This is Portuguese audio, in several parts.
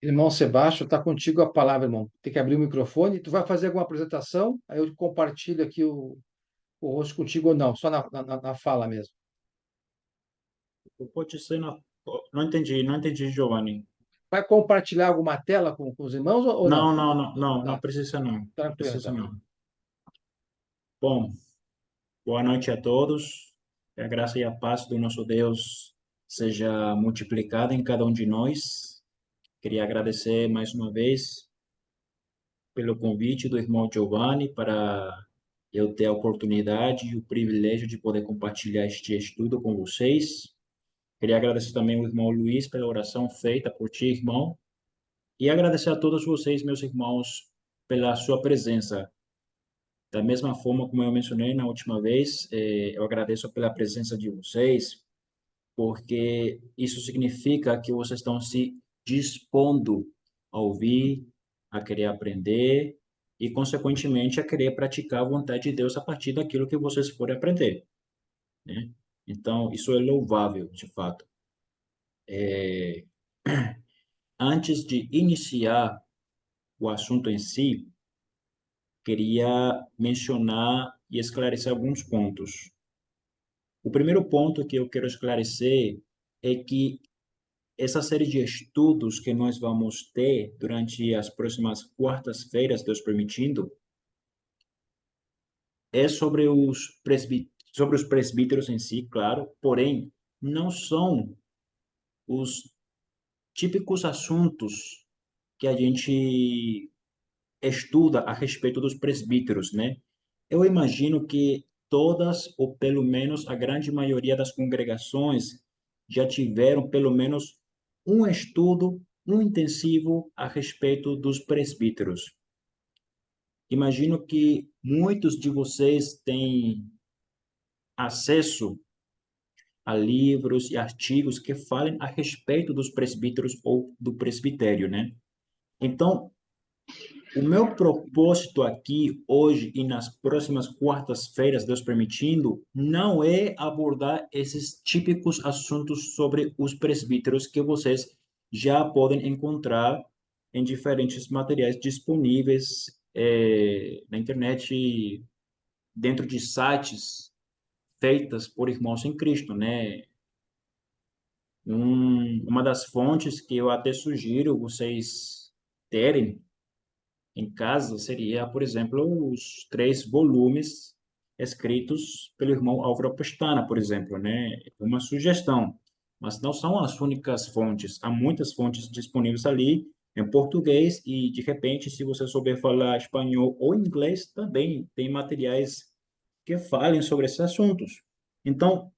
Irmão Sebastião, está contigo a palavra, irmão. Tem que abrir o microfone. Tu vai fazer alguma apresentação? Aí eu compartilho aqui o rosto contigo ou não, só na fala mesmo. Pode ser na... Não entendi, Giovanni. Vai compartilhar alguma tela com os irmãos ou não? Não Tá, precisa não, não tranquilo precisa então. não. Bom, boa noite a todos. Que a graça e a paz do nosso Deus seja multiplicada em cada um de nós. Queria agradecer mais uma vez pelo convite do irmão Giovanni para eu ter a oportunidade e o privilégio de poder compartilhar este estudo com vocês. Queria agradecer também ao irmão Luiz pela oração feita por ti, irmão. E agradecer a todos vocês, meus irmãos, pela sua presença. Da mesma forma como eu mencionei na última vez, eu agradeço pela presença de vocês, porque isso significa que vocês estão se dispondo a ouvir, a querer aprender e, consequentemente, a querer praticar a vontade de Deus a partir daquilo que vocês forem aprender, né? Então, isso é louvável, de fato. Antes de iniciar o assunto em si, queria mencionar e esclarecer alguns pontos. O primeiro ponto que eu quero esclarecer é que essa série de estudos que nós vamos ter durante as próximas quartas-feiras, Deus permitindo, é sobre os presbíteros em si, claro, porém, não são os típicos assuntos que a gente estuda a respeito dos presbíteros, né? Eu imagino que todas, ou pelo menos a grande maioria das congregações, já tiveram pelo menos um estudo, um intensivo a respeito dos presbíteros. Imagino que muitos de vocês têm acesso a livros e artigos que falem a respeito dos presbíteros ou do presbitério, né? Então, o meu propósito aqui, hoje e nas próximas quartas-feiras, Deus permitindo, não é abordar esses típicos assuntos sobre os presbíteros que vocês já podem encontrar em diferentes materiais disponíveis na internet, dentro de sites feitas por irmãos em Cristo, né? Uma das fontes que eu até sugiro vocês terem em casa seria, por exemplo, os 3 volumes escritos pelo irmão Álvaro Pestana, por exemplo, né? É uma sugestão, mas não são as únicas fontes. Há muitas fontes disponíveis ali em português e, de repente, se você souber falar espanhol ou inglês, também tem materiais que falem sobre esses assuntos. Então,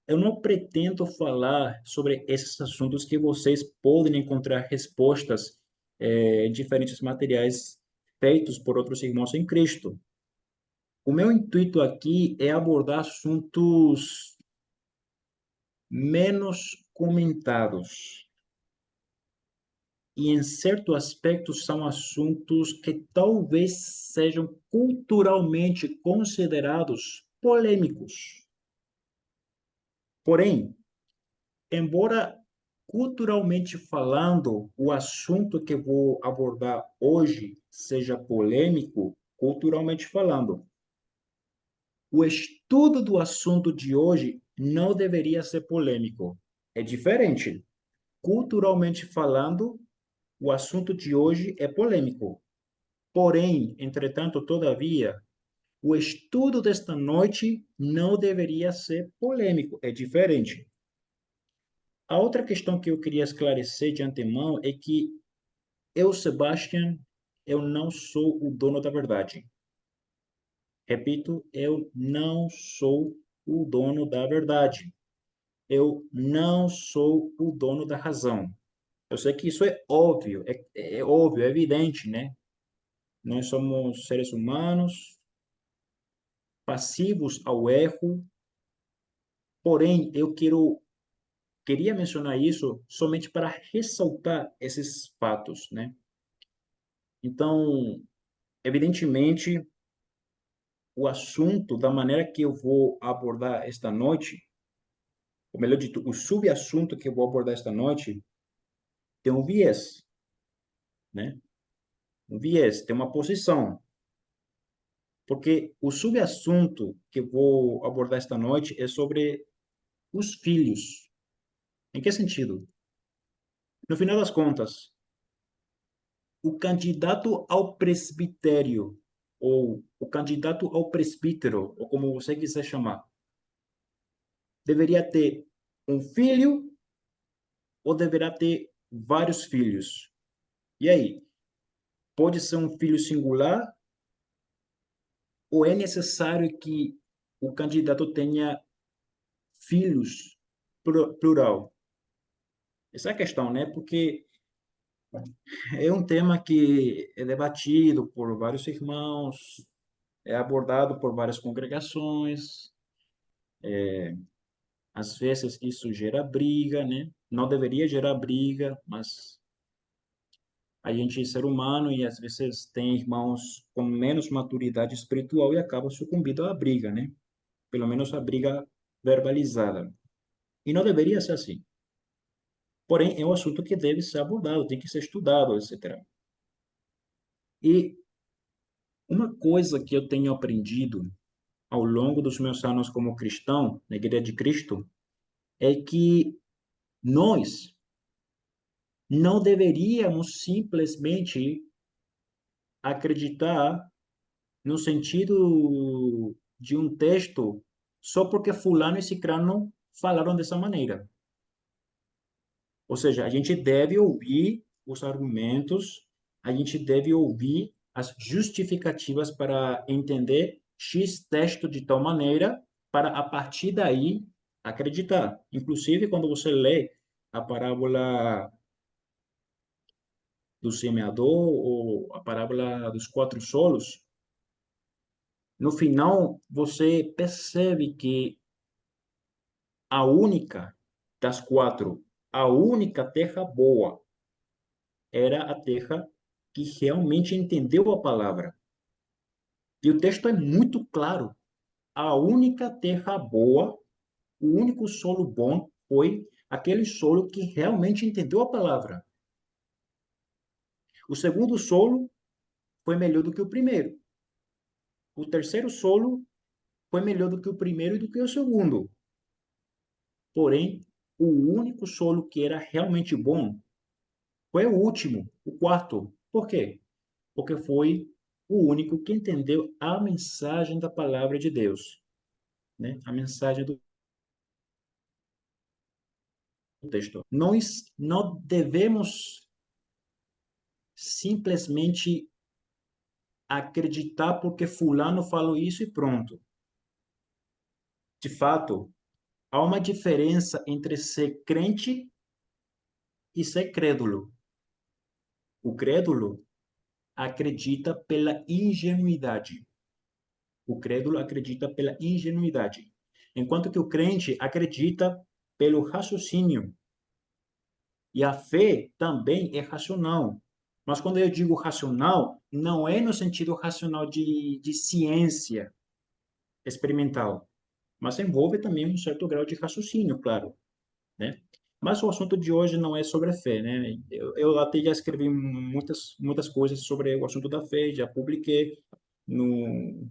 eu não pretendo falar sobre esses assuntos que vocês podem encontrar respostas em diferentes materiais feitos por outros irmãos em Cristo. O meu intuito aqui é abordar assuntos menos comentados e, em certo aspecto, são assuntos que talvez sejam culturalmente considerados polêmicos. Porém, embora culturalmente falando, o assunto que vou abordar hoje seja polêmico, culturalmente falando, o estudo do assunto de hoje não deveria ser polêmico. É diferente. Culturalmente falando, o assunto de hoje é polêmico. Porém, entretanto, todavia, o estudo desta noite não deveria ser polêmico. É diferente. A outra questão que eu queria esclarecer de antemão é que eu, Sebastian, eu não sou o dono da verdade. Repito, eu não sou o dono da verdade. Eu não sou o dono da razão. Eu sei que isso é óbvio, é óbvio, é evidente, né? Nós somos seres humanos, passivos ao erro, porém, queria mencionar isso somente para ressaltar esses fatos, né? Então, evidentemente, o assunto, da maneira que eu vou abordar esta noite, ou melhor dito, o subassunto que eu vou abordar esta noite, tem um viés. né? Um viés, tem uma posição. Porque o subassunto que eu vou abordar esta noite é sobre os filhos. Em que sentido? No final das contas, o candidato ao presbitério, ou o candidato ao presbítero, ou como você quiser chamar, deveria ter um filho ou deverá ter vários filhos? E aí, pode ser um filho singular ou é necessário que o candidato tenha filhos plural? Essa é a questão, né? Porque é um tema que é debatido por vários irmãos, é abordado por várias congregações. Às vezes isso gera briga, né? Não deveria gerar briga, mas a gente é ser humano e às vezes tem irmãos com menos maturidade espiritual e acabam sucumbindo à briga, né? Pelo menos a briga verbalizada. E não deveria ser assim. Porém, é um assunto que deve ser abordado, tem que ser estudado, etc. E uma coisa que eu tenho aprendido ao longo dos meus anos como cristão, na Igreja de Cristo, é que nós não deveríamos simplesmente acreditar no sentido de um texto só porque fulano e cicrano falaram dessa maneira. Ou seja, a gente deve ouvir os argumentos, a gente deve ouvir as justificativas para entender X texto de tal maneira, para a partir daí acreditar. Inclusive, quando você lê a parábola do semeador ou a parábola dos quatro solos, no final você percebe que a única das quatro, a única terra boa era a terra que realmente entendeu a palavra. E o texto é muito claro. A única terra boa, o único solo bom foi aquele solo que realmente entendeu a palavra. O segundo solo foi melhor do que o primeiro. O terceiro solo foi melhor do que o primeiro e do que o segundo. Porém, o único solo que era realmente bom foi o último, o quarto. Por quê? Porque foi o único que entendeu a mensagem da palavra de Deus, né? A mensagem do texto. Nós não devemos simplesmente acreditar porque fulano falou isso e pronto. De fato, há uma diferença entre ser crente e ser crédulo. O crédulo acredita pela ingenuidade. O crédulo acredita pela ingenuidade, enquanto que o crente acredita pelo raciocínio. E a fé também é racional. Mas quando eu digo racional, não é no sentido racional de ciência experimental, mas envolve também um certo grau de raciocínio, claro, né? Mas o assunto de hoje não é sobre a fé, né? Eu até já escrevi muitas coisas sobre o assunto da fé, já publiquei no,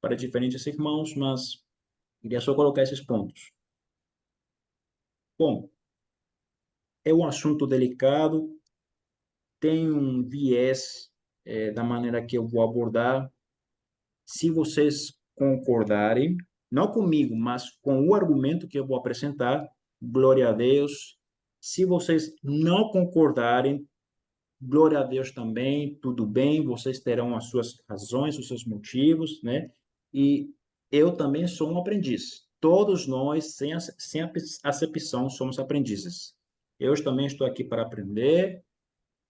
para diferentes irmãos, mas queria só colocar esses pontos. Bom, é um assunto delicado, tem um viés da maneira que eu vou abordar. Se vocês concordarem, não comigo, mas com o argumento que eu vou apresentar, glória a Deus. Se vocês não concordarem, glória a Deus também, tudo bem, vocês terão as suas razões, os seus motivos, né? E eu também sou um aprendiz. Todos nós, sem acepção, somos aprendizes. Eu também estou aqui para aprender,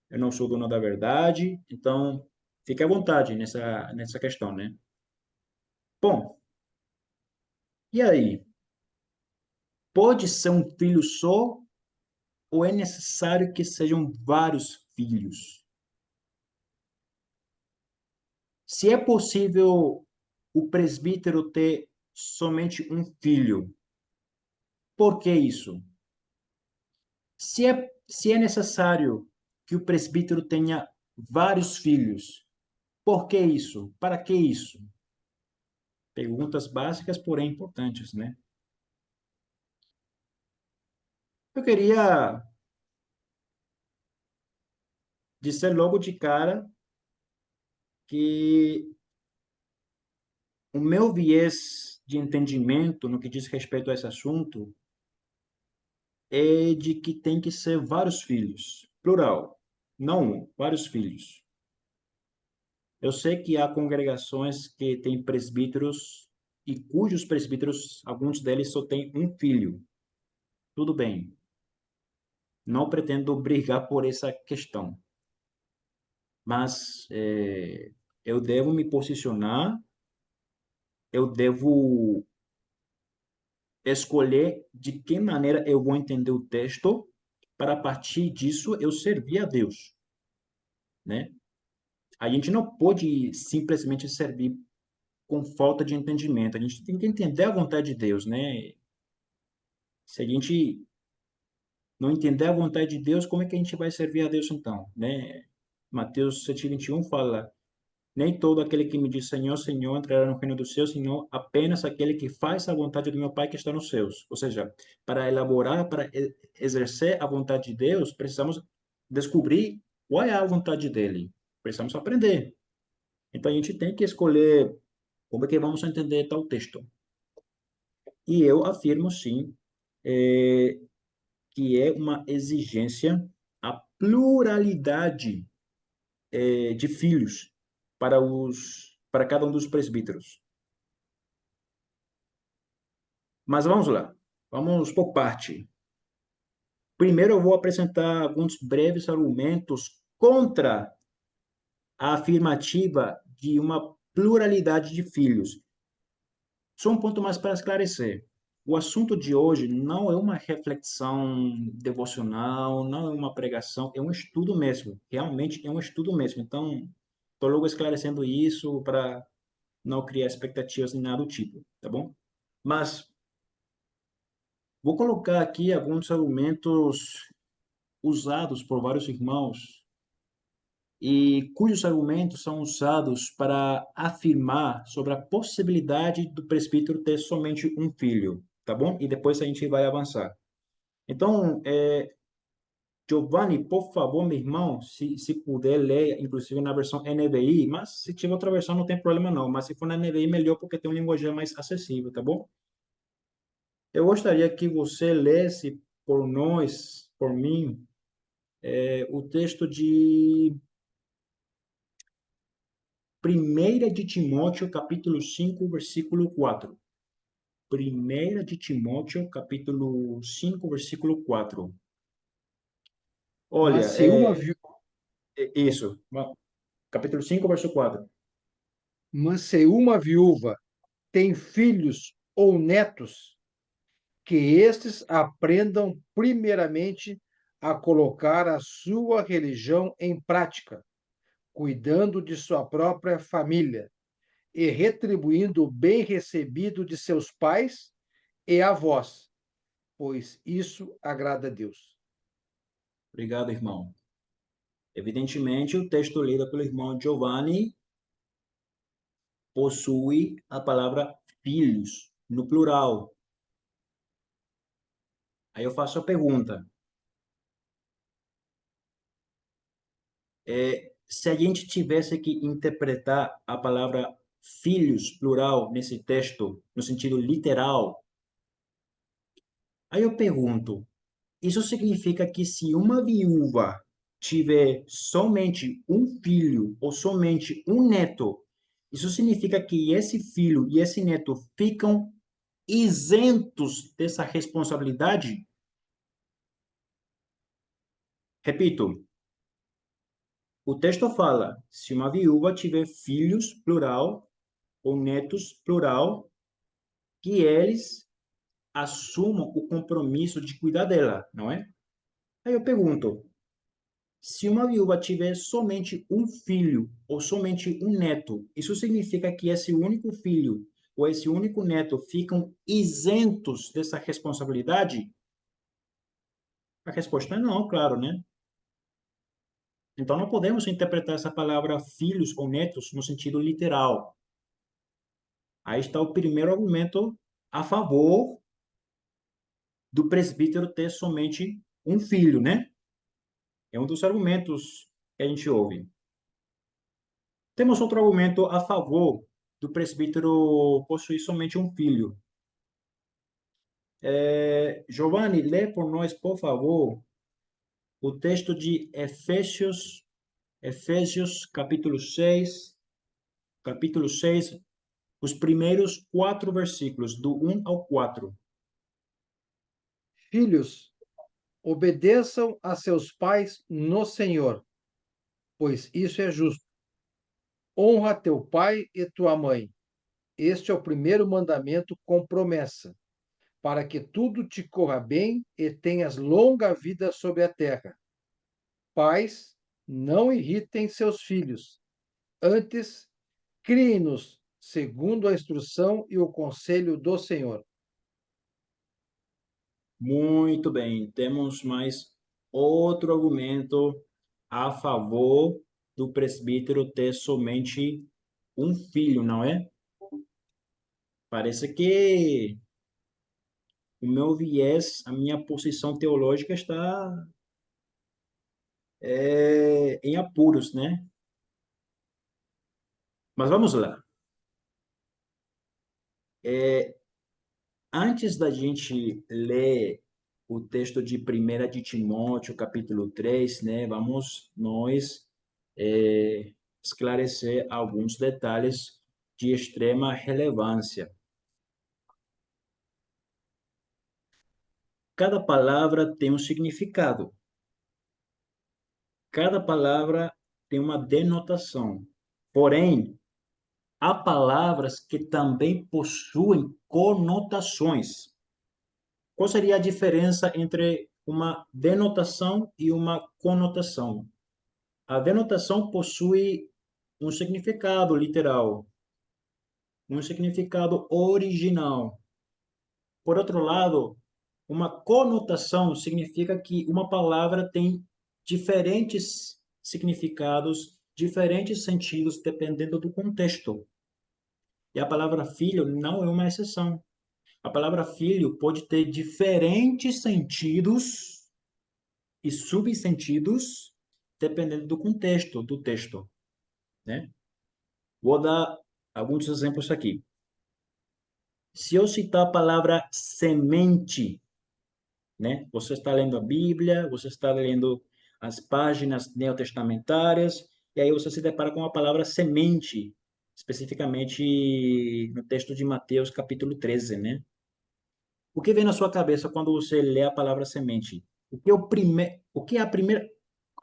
eu não sou dono da verdade, então fique à vontade nessa questão, né? Bom, e aí? Pode ser um filho só ou é necessário que sejam vários filhos? Se é possível o presbítero ter somente um filho, por que isso? Se é necessário que o presbítero tenha vários filhos. Por que isso? Para que isso? Perguntas básicas, porém importantes, né? Eu queria dizer logo de cara que o meu viés de entendimento no que diz respeito a esse assunto é de que tem que ser vários filhos, plural, não um, vários filhos. Eu sei que há congregações que têm presbíteros e cujos presbíteros, alguns deles só têm um filho. Tudo bem, não pretendo brigar por essa questão, mas eu devo me posicionar, eu devo escolher de que maneira eu vou entender o texto para a partir disso eu servir a Deus, né? A gente não pode simplesmente servir com falta de entendimento. A gente tem que entender a vontade de Deus, né? Se a gente não entender a vontade de Deus, como é que a gente vai servir a Deus então, né? Mateus 7:21 fala: nem todo aquele que me diz Senhor, Senhor entrará no reino dos céus, senão apenas aquele que faz a vontade do meu Pai que está nos céus. Ou seja, para elaborar, para exercer a vontade de Deus, precisamos descobrir qual é a vontade dele. Precisamos aprender. Então a gente tem que escolher como é que vamos entender tal texto. E eu afirmo sim eh, que é uma exigência a pluralidade de filhos para cada um dos presbíteros. Mas vamos lá, vamos por parte. Primeiro eu vou apresentar alguns breves argumentos contra a afirmativa de uma pluralidade de filhos. Só um ponto mais para esclarecer. O assunto de hoje não é uma reflexão devocional, não é uma pregação, é um estudo mesmo. Realmente é um estudo mesmo. Então, estou logo esclarecendo isso para não criar expectativas nem nada do tipo, tá bom? Mas vou colocar aqui alguns argumentos usados por vários irmãos e cujos argumentos são usados para afirmar sobre a possibilidade do presbítero ter somente um filho, tá bom? E depois a gente vai avançar. Então, Giovanni, por favor, meu irmão, se puder ler, inclusive na versão NVI, mas se tiver outra versão não tem problema não, mas se for na NVI melhor porque tem um linguajar mais acessível, tá bom? Eu gostaria que você lesse por nós, por mim, o texto de 1 de Timóteo, capítulo 5, versículo 4. 1 de Timóteo, capítulo 5, versículo 4. Mas Olha, se uma, isso, capítulo 5, verso 4. mas se uma viúva tem filhos ou netos, que estes aprendam primeiramente a colocar a sua religião em prática, cuidando de sua própria família e retribuindo o bem recebido de seus pais e avós, pois isso agrada a Deus. Obrigado, irmão. Evidentemente, o texto lido pelo irmão Giovanni possui a palavra filhos, no plural. Aí eu faço a pergunta. Se a gente tivesse que interpretar a palavra filhos, plural, nesse texto, no sentido literal, aí eu pergunto, isso significa que se uma viúva tiver somente um filho ou somente um neto, isso significa que esse filho e esse neto ficam isentos dessa responsabilidade? Repito, o texto fala, se uma viúva tiver filhos, plural, ou netos, plural, que eles assumam o compromisso de cuidar dela, não é? Aí eu pergunto, se uma viúva tiver somente um filho ou somente um neto, isso significa que esse único filho ou esse único neto ficam isentos dessa responsabilidade? A resposta é não, claro, né? Então, não podemos interpretar essa palavra filhos ou netos no sentido literal. Aí está o primeiro argumento a favor do presbítero ter somente um filho, né? É um dos argumentos que a gente ouve. Temos outro argumento a favor do presbítero possuir somente um filho. Giovanni, lê por nós, por favor, o texto de Efésios capítulo 6, os primeiros 4 versículos, do 1 ao 4. Filhos, obedeçam a seus pais no Senhor, pois isso é justo. Honra teu pai e tua mãe. Este é o primeiro mandamento com promessa, para que tudo te corra bem e tenhas longa vida sobre a terra. Pais, não irritem seus filhos, antes criem-nos segundo a instrução e o conselho do Senhor. Muito bem, temos mais outro argumento a favor do presbítero ter somente um filho, não é? Parece que o meu viés, a minha posição teológica está em apuros, né? Mas vamos lá. Antes da gente ler o texto de 1 de Timóteo, capítulo 3, né? Vamos nós esclarecer alguns detalhes de extrema relevância. Cada palavra tem um significado. Cada palavra tem uma denotação. Porém, há palavras que também possuem conotações. Qual seria a diferença entre uma denotação e uma conotação? A denotação possui um significado literal, um significado original. Por outro lado, uma conotação significa que uma palavra tem diferentes significados, diferentes sentidos, dependendo do contexto. E a palavra filho não é uma exceção. A palavra filho pode ter diferentes sentidos e subsentidos, dependendo do contexto do texto, né? Vou dar alguns exemplos aqui. Se eu citar a palavra semente, né? Você está lendo a Bíblia, você está lendo as páginas neotestamentárias, e aí você se depara com a palavra semente, especificamente no texto de Mateus, capítulo 13, né? O que vem na sua cabeça quando você lê a palavra semente? O que é a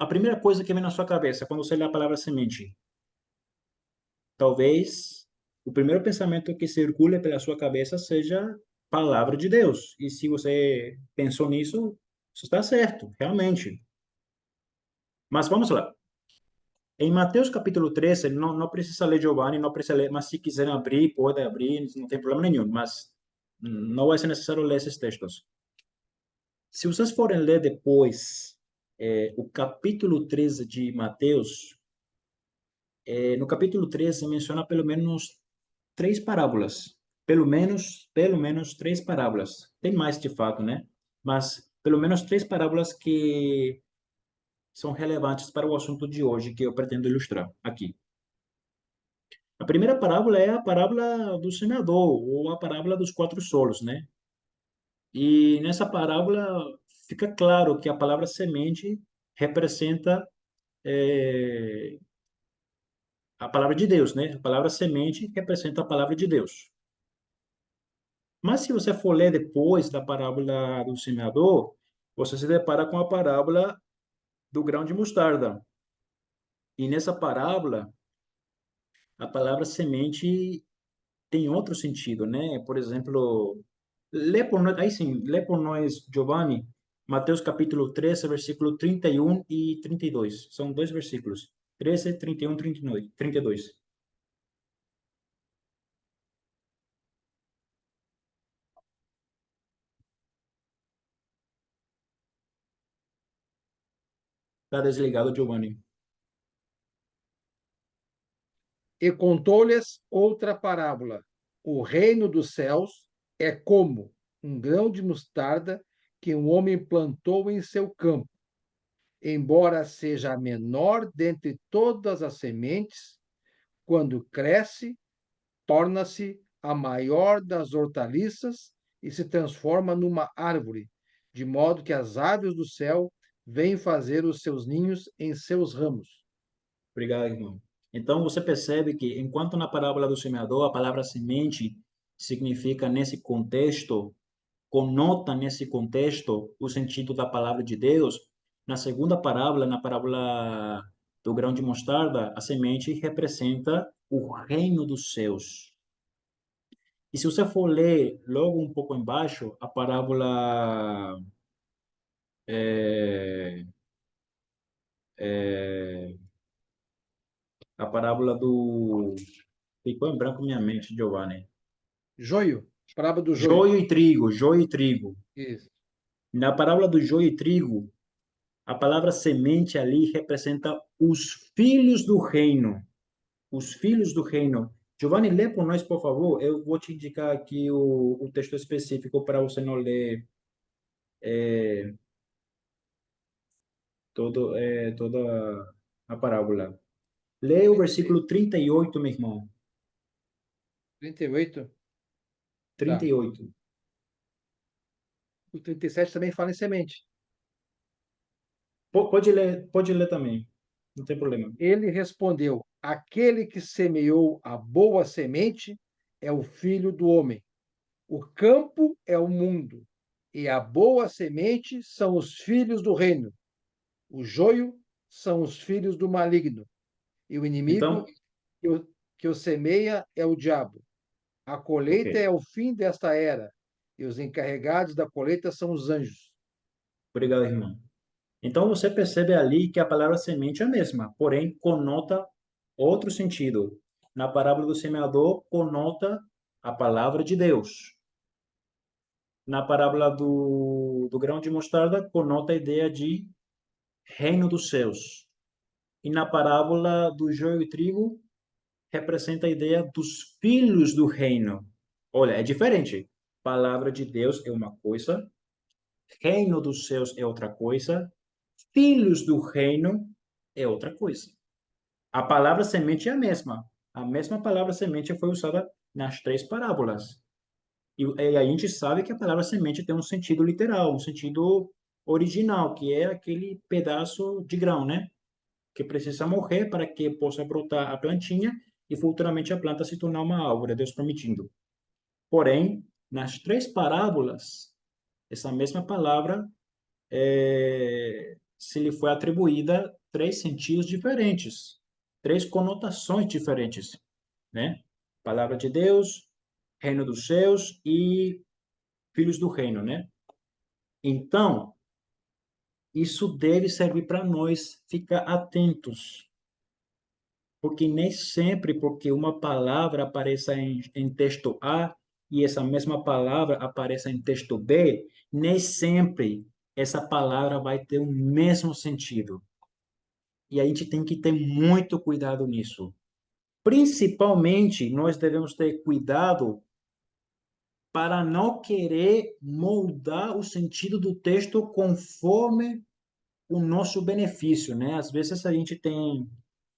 primeira coisa que vem na sua cabeça quando você lê a palavra semente? Talvez o primeiro pensamento que circule pela sua cabeça seja palavra de Deus. E se você pensou nisso, você está certo, realmente. Mas vamos lá. Em Mateus capítulo 13, não precisa ler Giovanni, não precisa ler, mas se quiserem abrir, pode abrir, não tem problema nenhum, mas não vai ser necessário ler esses textos. Se vocês forem ler depois o capítulo 13 de Mateus, no capítulo 13 menciona pelo menos três parábolas. Pelo menos três parábolas. Tem mais de fato, né? Mas pelo menos três parábolas que são relevantes para o assunto de hoje que eu pretendo ilustrar aqui. A primeira parábola é a parábola do semeador, ou a parábola dos 4 solos, né? E nessa parábola fica claro que a palavra semente representa a palavra de Deus, né? A palavra semente representa a palavra de Deus. Mas se você for ler depois da parábola do semeador, você se depara com a parábola do grão de mostarda. E nessa parábola, a palavra semente tem outro sentido, né? Por exemplo, lê por nós, aí sim, lê por nós, Giovanni, Mateus capítulo 13, versículo 31 e 32. São 2 versículos. 13, 31, 32. Está desligado, Giovanni. E contou-lhes outra parábola. O reino dos céus é como um grão de mostarda que um homem plantou em seu campo. Embora seja a menor dentre todas as sementes, quando cresce, torna-se a maior das hortaliças e se transforma numa árvore, de modo que as aves do céu vêm fazer os seus ninhos em seus ramos. Obrigado, irmão. Então, você percebe que, enquanto na parábola do semeador, a palavra semente significa, nesse contexto, conota nesse contexto o sentido da palavra de Deus, na segunda parábola, na parábola do grão de mostarda, a semente representa o reino dos céus. E se você for ler logo um pouco embaixo, é, é, a parábola do... Ficou em branco minha mente, Giovanni. Joio, parábola do joio. Joio e trigo, joio e trigo. Isso. Na parábola do joio e trigo, a palavra semente ali representa os filhos do reino. Os filhos do reino. Giovanni, lê por nós, por favor. Eu vou te indicar aqui o texto específico para você não ler toda a parábola. Leia o versículo 38, meu irmão. 38. Tá. 38. O 37 também fala em semente. Pode ler também. Não tem problema. Ele respondeu: Aquele que semeou a boa semente é o filho do homem. O campo é o mundo, e a boa semente são os filhos do reino. O joio são os filhos do maligno, e o Então, inimigo que o semeia é o diabo. A ok. colheita é o fim desta era, e os encarregados da colheita são os anjos. Obrigado, irmão. Então, você percebe ali que a palavra semente é a mesma, porém, conota outro sentido. Na parábola do semeador, conota a palavra de Deus. Na parábola do grão de mostarda, conota a ideia de reino dos céus. E na parábola do joio e trigo, representa a ideia dos filhos do reino. Olha, é diferente. Palavra de Deus é uma coisa, reino dos céus é outra coisa, filhos do reino é outra coisa. A palavra semente é a mesma. A mesma palavra semente foi usada nas três parábolas. E a gente sabe que a palavra semente tem um sentido literal, um sentido original, que é aquele pedaço de grão, né? Que precisa morrer para que possa brotar a plantinha e futuramente a planta se tornar uma árvore, Deus permitindo. Porém, nas três parábolas, essa mesma palavra se lhe foi atribuída três sentidos diferentes, três conotações diferentes, né? Palavra de Deus, reino dos céus e filhos do reino, né? Então, isso deve servir para nós ficar atentos, porque nem sempre porque uma palavra apareça em texto A e essa mesma palavra apareça em texto B, nem sempre essa palavra vai ter o mesmo sentido. E a gente tem que ter muito cuidado nisso. Principalmente, nós devemos ter cuidado para não querer moldar o sentido do texto conforme o nosso benefício, né? Às vezes a gente tem,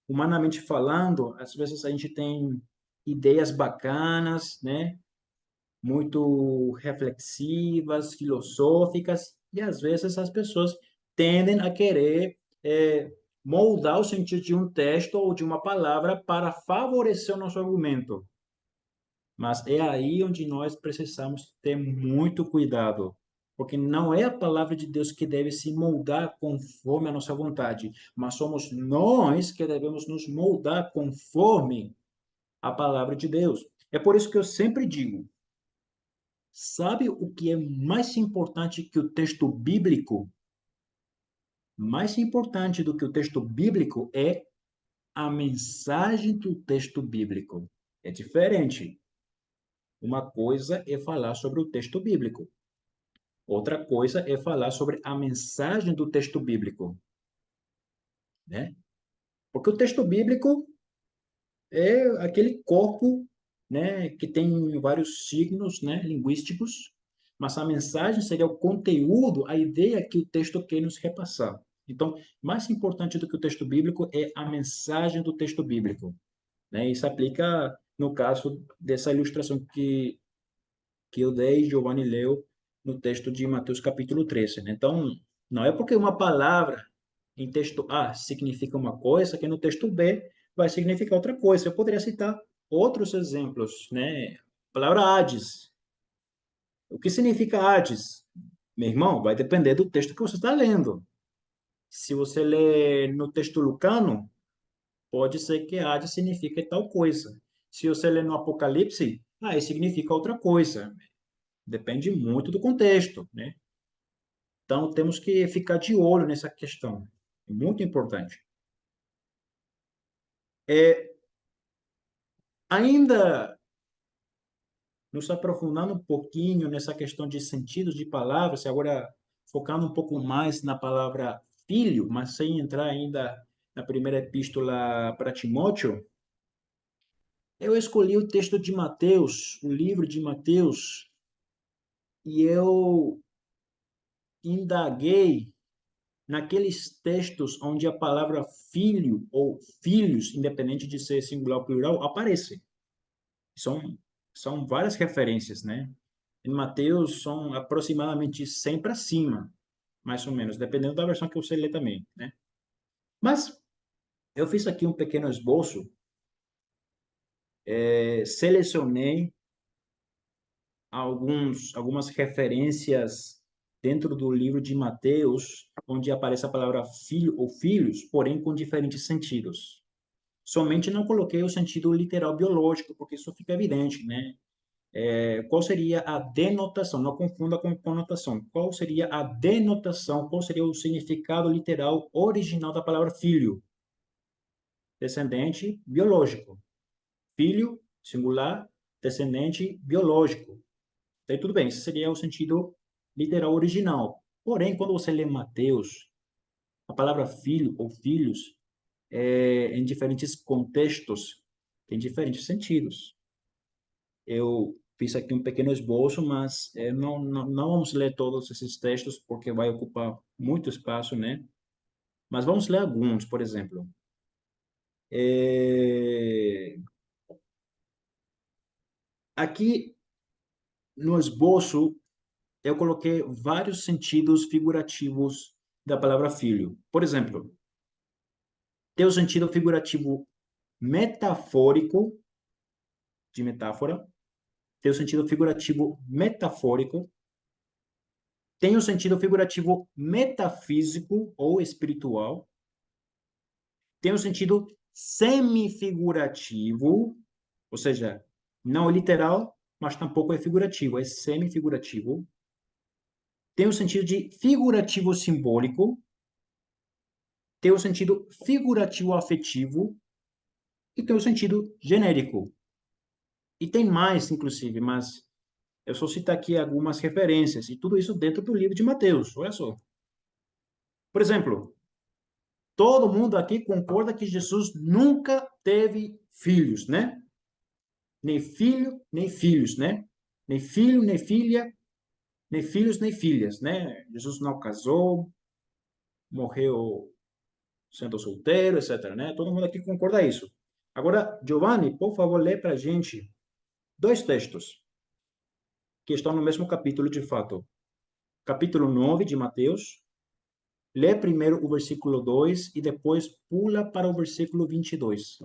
humanamente falando, às vezes a gente tem ideias bacanas, né? Muito reflexivas, filosóficas, e às vezes as pessoas tendem a querer moldar o sentido de um texto ou de uma palavra para favorecer o nosso argumento. Mas é aí onde nós precisamos ter muito cuidado, porque não é a palavra de Deus que deve se moldar conforme a nossa vontade, mas somos nós que devemos nos moldar conforme a palavra de Deus. É por isso que eu sempre digo, sabe o que é mais importante que o texto bíblico? Mais importante do que o texto bíblico é a mensagem do texto bíblico. É diferente. Uma coisa é falar sobre o texto bíblico. Outra coisa é falar sobre a mensagem do texto bíblico, né? Porque o texto bíblico é aquele corpo, né, que tem vários signos, né, linguísticos, mas a mensagem seria o conteúdo, a ideia que o texto quer nos repassar. Então, mais importante do que o texto bíblico é a mensagem do texto bíblico, né? Isso aplica no caso dessa ilustração que eu dei, Giovanni leu no texto de Mateus capítulo 13, né? Então, não é porque uma palavra em texto A significa uma coisa que no texto B vai significar outra coisa. Eu poderia citar outros exemplos, né? A palavra Hades. O que significa Hades? Meu irmão, vai depender do texto que você está lendo. Se você lê no texto lucano, pode ser que Hades signifique tal coisa. Se você lê no Apocalipse, aí significa outra coisa. Depende muito do contexto, né? Então, temos que ficar de olho nessa questão. É muito importante. Ainda nos aprofundando um pouquinho nessa questão de sentidos de palavras, agora focando um pouco mais na palavra filho, mas sem entrar ainda na primeira epístola para Timóteo, eu escolhi o texto de Mateus, o livro de Mateus, e eu indaguei naqueles textos onde a palavra filho ou filhos, independente de ser singular ou plural, aparece. São, são várias referências, né? Em Mateus são aproximadamente 100 para cima, mais ou menos, dependendo da versão que você lê também, né? Mas eu fiz aqui um pequeno esboço, selecionei algumas referências dentro do livro de Mateus, onde aparece a palavra filho ou filhos, porém com diferentes sentidos. Somente não coloquei o sentido literal biológico, porque isso fica evidente, né? Qual seria a denotação? Não confunda com conotação. Qual seria a denotação? Qual seria o significado literal original da palavra filho? Descendente biológico. Filho, singular, descendente biológico. Daí tudo bem, esse seria o sentido literal original. Porém, quando você lê Mateus, a palavra filho ou filhos, em diferentes contextos, tem diferentes sentidos. Eu fiz aqui um pequeno esboço, mas não vamos ler todos esses textos porque vai ocupar muito espaço, né? Mas vamos ler alguns, por exemplo. É, Aqui no esboço eu coloquei vários sentidos figurativos da palavra filho. Por exemplo, tem o sentido figurativo metafórico, de metáfora, tem o sentido figurativo metafórico, tem o sentido figurativo metafísico ou espiritual, tem o sentido semifigurativo, ou seja, não é literal, mas tampouco é figurativo, é semifigurativo. Tem o sentido de figurativo simbólico, tem o sentido figurativo afetivo e tem o sentido genérico. E tem mais, inclusive, mas eu só cito aqui algumas referências, e tudo isso dentro do livro de Mateus, olha só. Por exemplo, todo mundo aqui concorda que Jesus nunca teve filhos, né? Nem filho, nem filhos, né? Nem filho, nem filha, nem filhos, nem filhas, né? Jesus não casou, morreu sendo solteiro, etc, né? Todo mundo aqui concorda isso. Agora, Giovanni, por favor, lê para a gente dois textos que estão no mesmo capítulo, de fato. Capítulo 9 de Mateus. Lê primeiro o versículo 2 e depois pula para o versículo 22.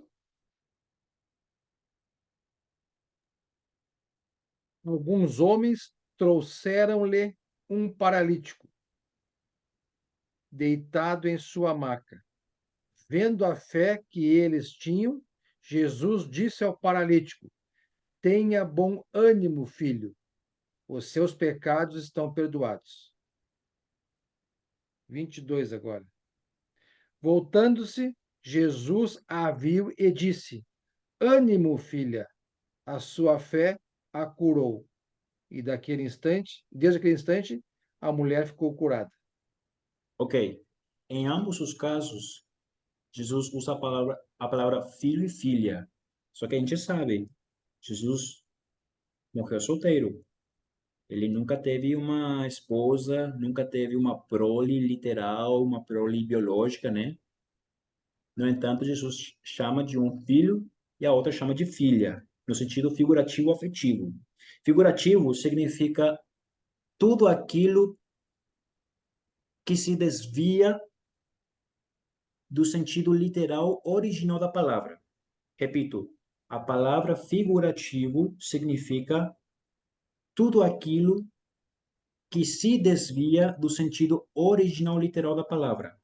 Alguns homens trouxeram-lhe um paralítico, deitado em sua maca. Vendo a fé que eles tinham, Jesus disse ao paralítico: Tenha bom ânimo, filho, os seus pecados estão perdoados. 22 agora. Voltando-se, Jesus a viu e disse: Ânimo, filha, a sua fé a curou. E desde aquele instante, a mulher ficou curada. Ok. Em ambos os casos, Jesus usa a palavra filho e filha. Só que a gente sabe, Jesus morreu solteiro. Ele nunca teve uma esposa, nunca teve uma prole literal, uma prole biológica, né? No entanto, Jesus chama de um filho e a outra chama de filha, no sentido figurativo afetivo. Figurativo significa tudo aquilo que se desvia do sentido literal original da palavra. Repito, a palavra figurativo significa tudo aquilo que se desvia do sentido original literal da palavra.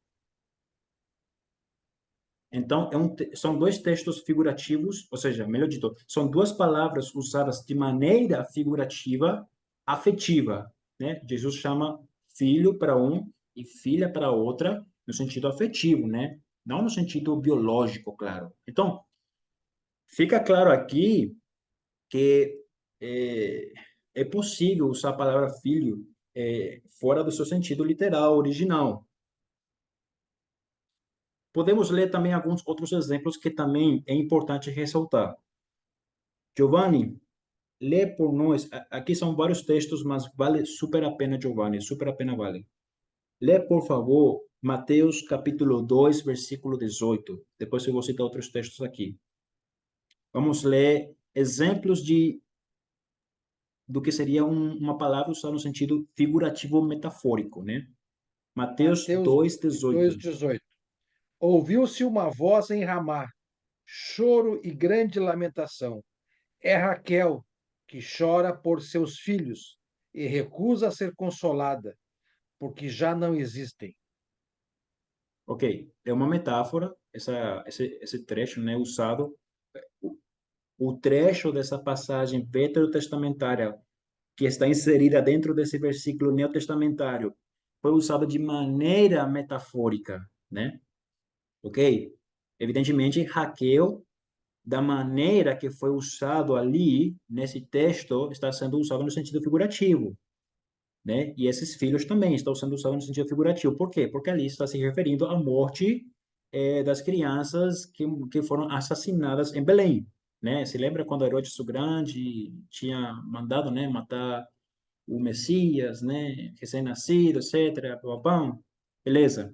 Então, são dois textos figurativos, ou seja, melhor dito, são duas palavras usadas de maneira figurativa, afetiva, né? Jesus chama filho para um e filha para outra, no sentido afetivo, né? Não no sentido biológico, claro. Então, fica claro aqui que é, é possível usar a palavra filho fora do seu sentido literal, original. Podemos ler também alguns outros exemplos que também é importante ressaltar. Giovanni, lê por nós, aqui são vários textos, mas vale super a pena, Giovanni, super a pena vale. Lê, por favor, Mateus capítulo 2, versículo 18. Depois eu vou citar outros textos aqui. Vamos ler exemplos do que seria uma palavra usada no sentido figurativo metafórico, né? Mateus Mateus 2, 18. 2,18. Ouviu-se uma voz em Ramá, choro e grande lamentação. É Raquel que chora por seus filhos e recusa ser consolada, porque já não existem. Ok, é uma metáfora, esse trecho, né, usado. O trecho dessa passagem veterotestamentária que está inserida dentro desse versículo neotestamentário foi usado de maneira metafórica, né? Ok? Evidentemente, Raquel, da maneira que foi usado ali, nesse texto, está sendo usado no sentido figurativo, né? E esses filhos também estão sendo usados no sentido figurativo. Por quê? Porque ali está se referindo à morte das crianças que foram assassinadas em Belém, né? Se lembra quando Herodes o Grande tinha mandado, né, matar o Messias, né, recém-nascido, etc. Pam, beleza.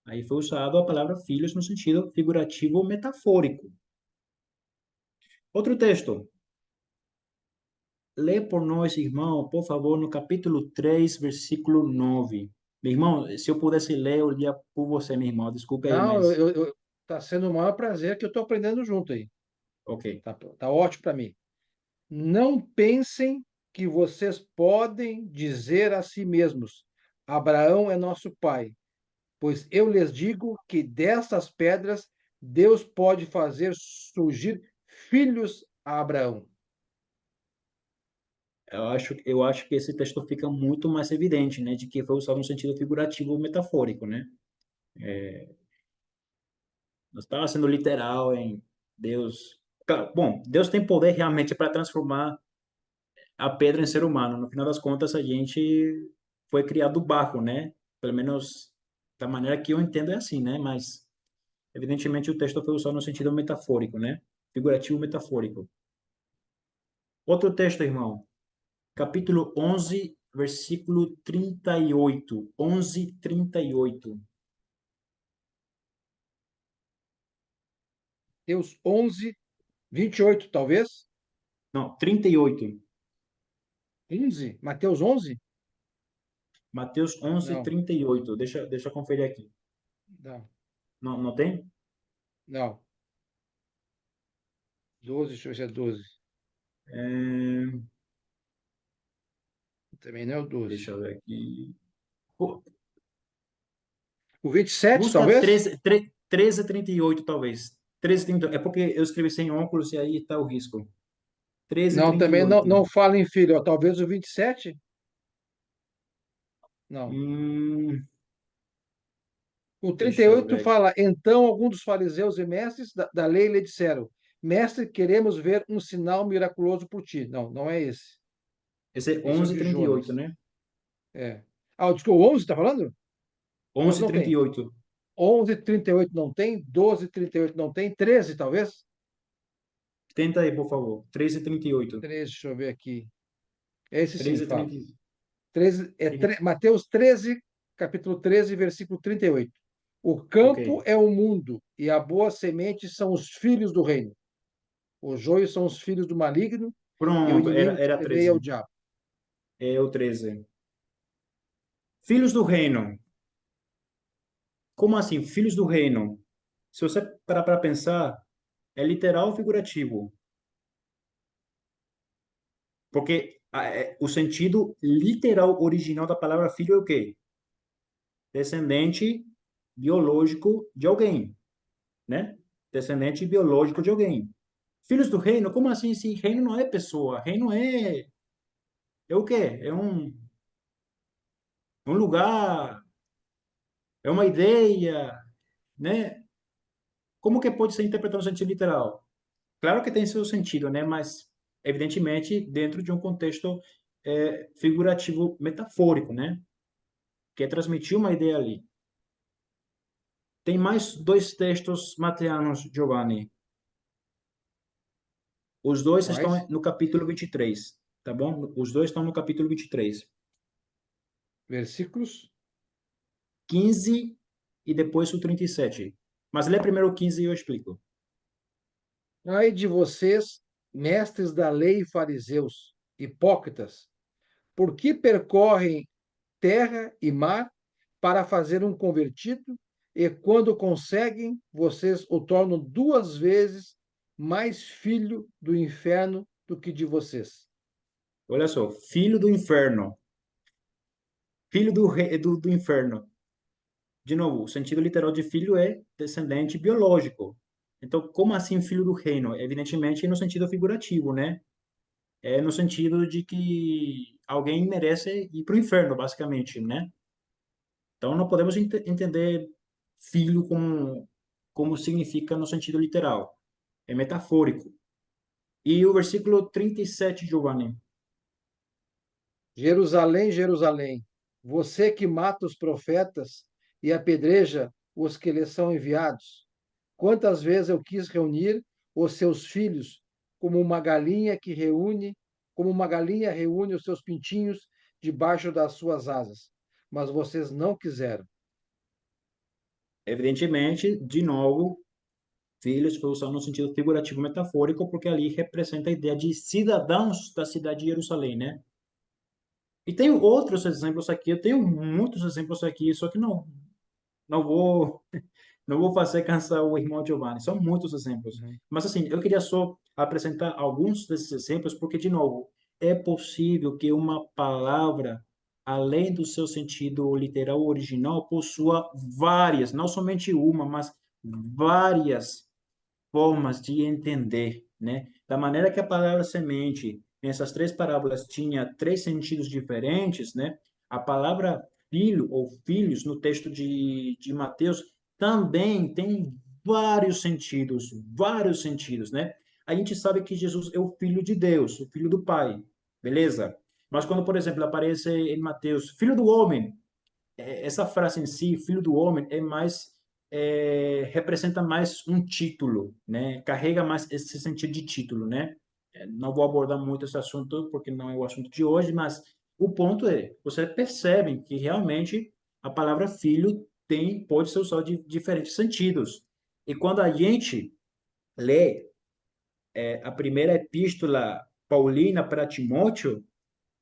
Aí foi usado a palavra filhos no sentido figurativo metafórico. Outro texto. Lê por nós, irmão, por favor, no capítulo 3, versículo 9. Meu irmão, se eu pudesse ler, eu lia por você, meu irmão. Desculpe aí, Não, mas... tá sendo o maior prazer que eu estou aprendendo junto aí. Ok. Tá ótimo para mim. Não pensem que vocês podem dizer a si mesmos: Abraão é nosso pai, pois eu lhes digo que destas pedras Deus pode fazer surgir filhos a Abraão. Eu acho que esse texto fica muito mais evidente, né? De que foi usado no sentido figurativo ou metafórico, né? Não estava sendo literal em Deus... Claro, bom, Deus tem poder realmente para transformar a pedra em ser humano. No final das contas, a gente foi criado do barro, né? Pelo menos da maneira que eu entendo é assim, né? Mas, evidentemente, o texto foi usado no sentido metafórico, né? Figurativo metafórico. Outro texto, irmão. Capítulo 11, versículo 38. 11, 38. Deus 11, 28, talvez? Não, 38. 11? Mateus 11? Mateus 11, Não, 38. Deixa eu conferir aqui. não, Não, não tem? não. 12, deixa eu ver se é 12. É, Também não é o 12. deixa eu ver aqui. O 27, Busca talvez? 13:38 talvez. 13:38. É porque eu escrevi sem óculos e aí está o risco. Treze Não, trinta e também não, oito. não fala em filho. Ó, talvez o 27? Não. Hum, O trinta e deixa eu oito ver aqui. fala: Então alguns dos fariseus e mestres da lei lhe disseram: Mestre, queremos ver um sinal miraculoso por ti. Não, não é esse. Esse é Esse é o onze de trinta e oito, Jonas. né? É. Ah, desculpa, o 11 está falando? 11 Onze não trinta e tem. oito. 11:38 não tem. 12:38 não tem. 13, talvez? Tenta aí, por favor. 13:38. 13, deixa eu ver aqui. Esse sim, fala. 13:30. 13, Mateus 13, capítulo 13, versículo 38. O Ok. campo é o mundo, e a boa semente são os filhos do reino. Os joios são os filhos do maligno, e o Pronto, inimigo que era semeia é o 13. diabo. É o 13. Filhos do reino. Como assim? Filhos do reino. Se você parar para pensar, é literal ou figurativo? Porque o sentido literal original da palavra filho é o quê? Descendente biológico de alguém, né? Descendente biológico de alguém. Filhos do reino, como assim? Se reino não é pessoa, reino é o quê? É um lugar, é uma ideia, né? Como que pode ser interpretado no sentido literal? Claro que tem seu sentido, né? Mas evidentemente dentro de um contexto figurativo metafórico, né? Que é transmitir uma ideia ali. Tem mais dois textos mateanos, Giovanni. Os dois Quais? estão no capítulo 23, tá bom? Os dois estão no capítulo 23. Versículos? 15 e depois o 37. Mas lê primeiro o 15 e eu explico. Ai de vocês, mestres da lei e fariseus, hipócritas, por que percorrem terra e mar para fazer um convertido, e quando conseguem, vocês o tornam duas vezes mais filho do inferno do que de vocês. Olha só, filho do inferno. Filho do inferno. De novo, o sentido literal de filho é descendente biológico. Então, como assim filho do reino? Evidentemente, no sentido figurativo, né? É no sentido de que alguém merece ir para o inferno, basicamente, né? Então, não podemos entender filho como significa no sentido literal. É metafórico. E o versículo 37, Giovanni. Jerusalém, Jerusalém, você que mata os profetas e apedreja os que lhes são enviados. Quantas vezes eu quis reunir os seus filhos como uma galinha reúne os seus pintinhos debaixo das suas asas, mas vocês não quiseram. Evidentemente, de novo, filhos foi usado no sentido figurativo metafórico, porque ali representa a ideia de cidadãos da cidade de Jerusalém, né? E tenho outros exemplos aqui, eu tenho muitos exemplos aqui, só que não vou não vou fazer cansar o irmão Giovanni, são muitos exemplos. Uhum. Mas assim, eu queria só apresentar alguns desses exemplos, porque de novo, é possível que uma palavra, além do seu sentido literal original, possua várias, não somente uma, mas várias formas de entender, né? Da maneira que a palavra semente, nessas três parábolas, tinha três sentidos diferentes, né? A palavra filho ou filhos, no texto de Mateus, também tem vários sentidos, né? A gente sabe que Jesus é o Filho de Deus, o Filho do Pai, beleza? Mas quando, por exemplo, aparece em Mateus, Filho do Homem, essa frase em si, filho do homem, representa mais um título, né? Carrega mais esse sentido de título, né? Não vou abordar muito esse assunto porque não é o assunto de hoje, mas o ponto é, você percebe que realmente a palavra filho pode ser usada de diferentes sentidos. E quando a gente lê a primeira epístola paulina para Timóteo,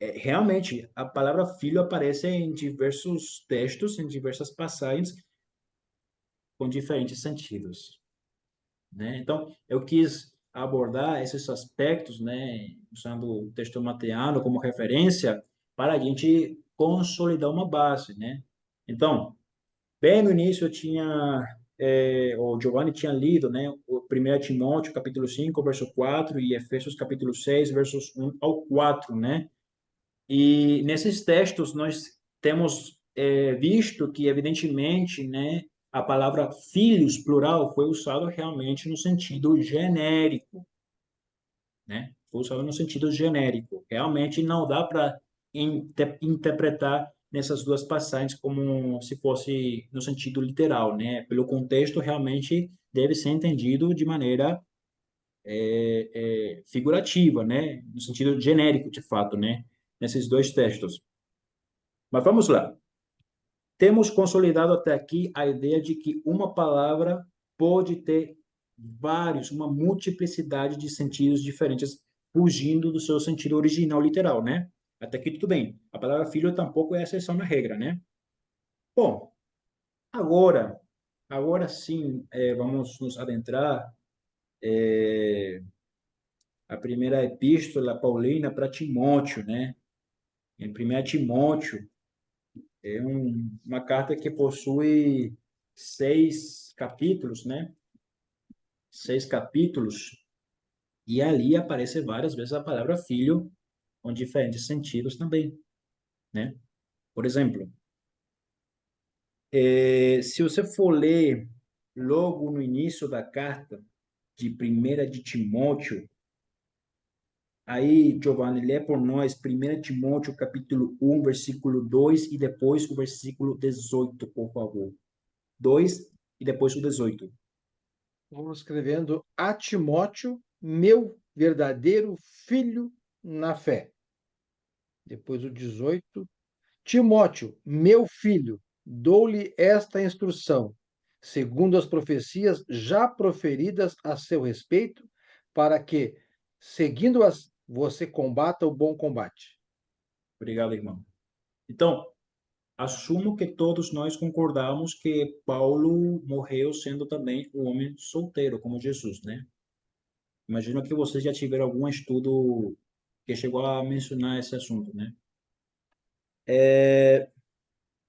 realmente, a palavra filho aparece em diversos textos, em diversas passagens, com diferentes sentidos, né? Então, eu quis abordar esses aspectos, né, usando o texto mateano como referência, para a gente consolidar uma base, né? Então, bem no início eu tinha, o Giovanni tinha lido, né, o 1 Timóteo, capítulo 5 verso 4 e Efésios, capítulo 6 versos 1 ao 4, né? E nesses textos nós temos visto que, evidentemente, né, a palavra filhos, plural, foi usada realmente no sentido genérico, né? Foi usada no sentido genérico. Realmente não dá para interpretar nessas duas passagens como se fosse no sentido literal, né? Pelo contexto, realmente deve ser entendido de maneira figurativa, né? No sentido genérico, de fato, né? Nesses dois textos. Mas vamos lá. Temos consolidado até aqui a ideia de que uma palavra pode ter uma multiplicidade de sentidos diferentes, fugindo do seu sentido original literal, né? Até aqui tudo bem. A palavra filho tampouco é exceção na regra, né? Bom, agora sim, vamos nos adentrar a primeira epístola paulina para Timóteo, né? Em 1 Timóteo, uma carta que possui 6 capítulos, né? 6 capítulos, e ali aparece várias vezes a palavra filho, com diferentes sentidos também, né? Por exemplo, se você for ler logo no início da carta de 1 de Timóteo, aí, Giovanni, lê por nós 1 Timóteo, capítulo 1, versículo 2 e depois o versículo 18, por favor. 2 e depois o 18. Paulo escrevendo a Timóteo, meu verdadeiro filho na fé. Depois o 18. Timóteo, meu filho, dou-lhe esta instrução, segundo as profecias já proferidas a seu respeito, para que, seguindo-as, você combata o bom combate. Obrigado, irmão. Então, assumo que todos nós concordamos que Paulo morreu sendo também um homem solteiro, como Jesus, né? Imagino que vocês já tiveram algum estudo que chegou a mencionar esse assunto, né?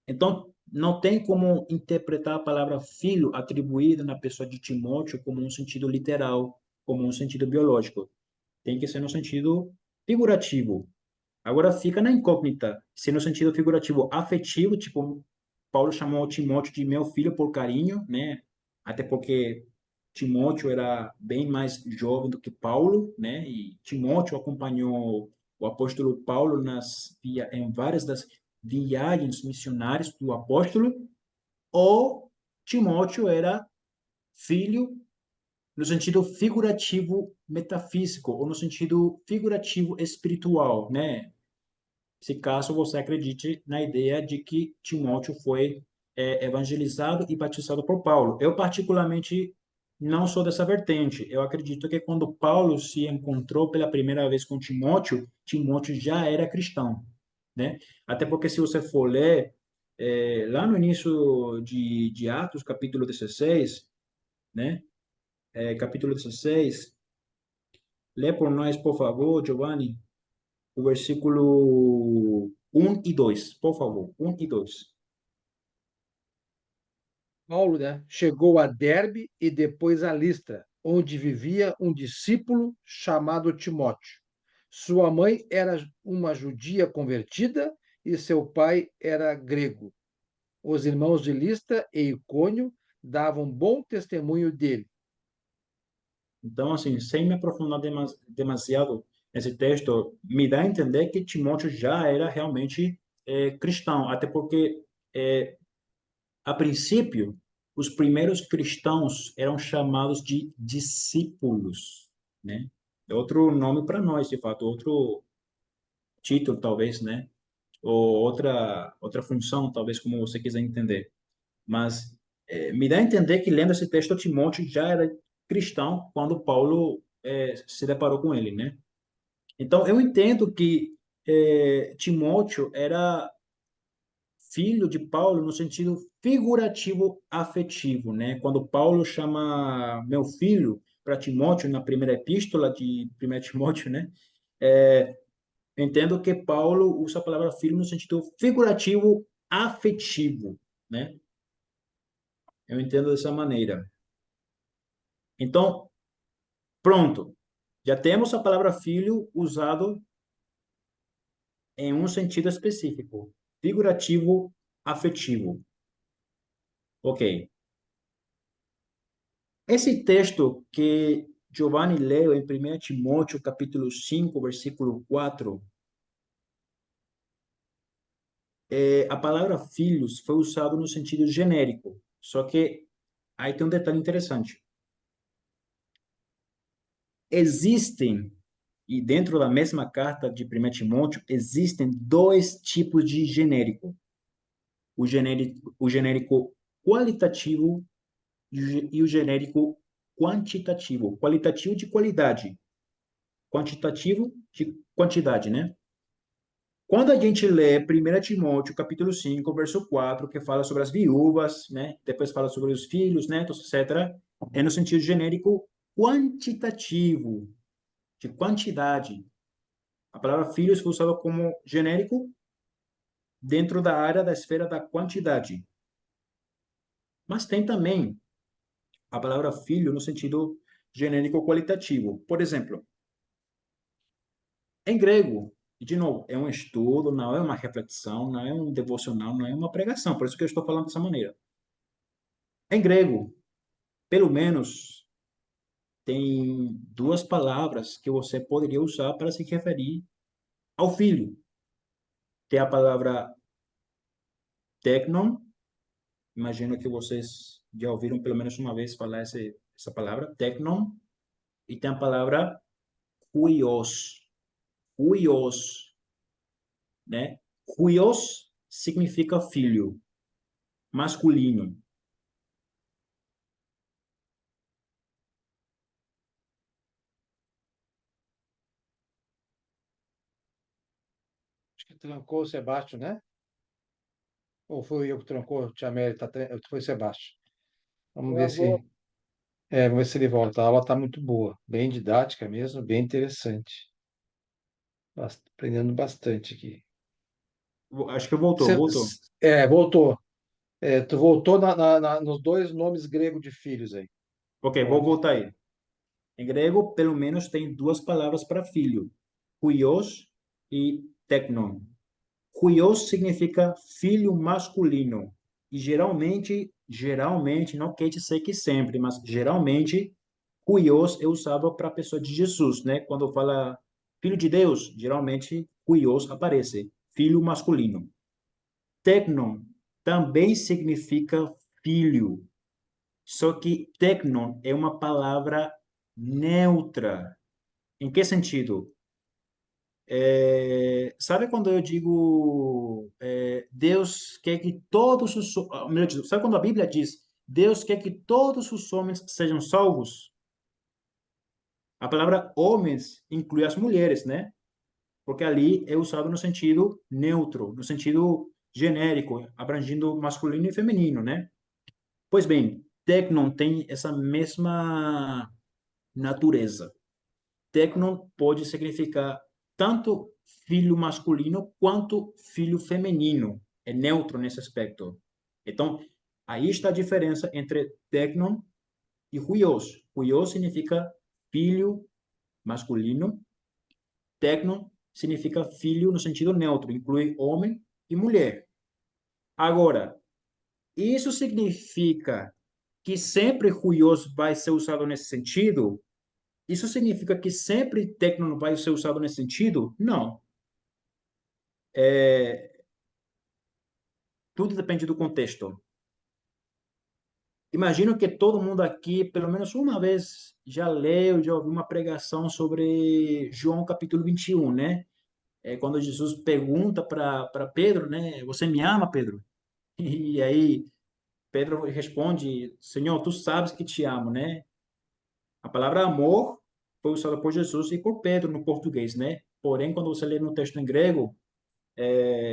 Então, não tem como interpretar a palavra filho atribuída na pessoa de Timóteo como um sentido literal, como um sentido biológico. Tem que ser no sentido figurativo. Agora fica na incógnita, se no sentido figurativo afetivo, tipo, Paulo chamou Timóteo de meu filho por carinho, né? Até porque Timóteo era bem mais jovem do que Paulo, né? E Timóteo acompanhou o apóstolo Paulo em várias das viagens missionárias do apóstolo, ou Timóteo era filho no sentido figurativo metafísico, ou no sentido figurativo espiritual, né? Se caso você acredite na ideia de que Timóteo foi evangelizado e batizado por Paulo. Eu, particularmente, não sou dessa vertente. Eu acredito que quando Paulo se encontrou pela primeira vez com Timóteo, Timóteo já era cristão, né? Até porque, se você for ler, lá no início de Atos, capítulo 16, né? Capítulo 16, lê por nós, por favor, Giovanni, o versículo 1 e 2, por favor, 1 e 2. Paulo, né, chegou a Derbe e depois a Listra, onde vivia um discípulo chamado Timóteo. Sua mãe era uma judia convertida e seu pai era grego. Os irmãos de Listra e Icônio davam bom testemunho dele. Então, assim, sem me aprofundar demasiado nesse texto, me dá a entender que Timóteo já era realmente cristão, até porque, a princípio, os primeiros cristãos eram chamados de discípulos, né? É outro nome para nós, de fato, outro título, talvez, né? Ou outra função, talvez, como você quiser entender. Mas me dá a entender que, lendo esse texto, Timóteo já era cristão quando Paulo se deparou com ele, né? Então, eu entendo que Timóteo era filho de Paulo no sentido figurativo afetivo, né? Quando Paulo chama meu filho para Timóteo na primeira epístola de 1 Timóteo, né? Eu entendo que Paulo usa a palavra filho no sentido figurativo afetivo, né? Eu entendo dessa maneira. Então, pronto. Já temos a palavra filho usado em um sentido específico, figurativo afetivo. Ok. Esse texto que Giovanni leu em 1 Timóteo, capítulo 5, versículo 4, a palavra filhos foi usada no sentido genérico. Só que aí tem um detalhe interessante. Existem, e dentro da mesma carta de 1 Timóteo, existem dois tipos de genérico. O genérico qualitativo e o genérico quantitativo. Qualitativo de qualidade, quantitativo de quantidade, né? Quando a gente lê 1 Timóteo, capítulo 5, verso 4, que fala sobre as viúvas, né? Depois fala sobre os filhos, netos, etc., é no sentido genérico quantitativo, de quantidade. A palavra filhos foi usada como genérico dentro da área da esfera da quantidade. Mas tem também a palavra filho no sentido genérico qualitativo. Por exemplo, em grego, e de novo, é um estudo, não é uma reflexão, não é um devocional, não é uma pregação, por isso que eu estou falando dessa maneira. Em grego, pelo menos, tem duas palavras que você poderia usar para se referir ao filho. Tem a palavra teknon, imagino que vocês já ouviram pelo menos uma vez falar essa palavra, teknon, e tem a palavra huios, huios, né? Huios significa filho, masculino. Acho que trancou o Sebastião, né? Ou foi eu que trancou? O Tia Mary, foi o Sebastião. Vamos ver Travou. vamos ver se ele volta. A aula está muito boa, bem didática mesmo, bem interessante. Aprendendo bastante aqui. Acho que voltou, voltou. Voltou. Tu voltou nos dois nomes gregos de filhos aí. Ok, vou Pode. voltar aí. Em grego, pelo menos, tem duas palavras para filho: huios e teknon. Huios significa filho masculino. E geralmente, não quer dizer que sempre, mas geralmente, huios é usado para a pessoa de Jesus, né? Quando fala filho de Deus, geralmente, huios aparece, filho masculino. Teknon também significa filho, só que teknon é uma palavra neutra. Em que sentido? Sabe quando eu digo Deus quer que todos os... Melhor dizendo, sabe quando a Bíblia diz Deus quer que todos os homens sejam salvos? A palavra homens inclui as mulheres, né? Porque ali é usado no sentido neutro, no sentido genérico, abrangindo masculino e feminino, né? Pois bem, teknon tem essa mesma natureza. Teknon pode significar tanto filho masculino quanto filho feminino. É neutro nesse aspecto. Então, aí está a diferença entre teknon e huios. Huios significa filho masculino. Teknon significa filho no sentido neutro, inclui homem e mulher. Agora, isso significa que sempre huios vai ser usado nesse sentido? Isso significa que sempre técnico vai ser usado nesse sentido? Não. É, tudo depende do contexto. Imagino que todo mundo aqui, pelo menos uma vez, já leu, já ouviu uma pregação sobre João capítulo 21, né? É quando Jesus pergunta para Pedro, né? Você me ama, Pedro? E aí Pedro responde, Senhor, tu sabes que te amo, né? A palavra amor foi usada por Jesus e por Pedro no português, né? Porém, quando você lê no texto em grego,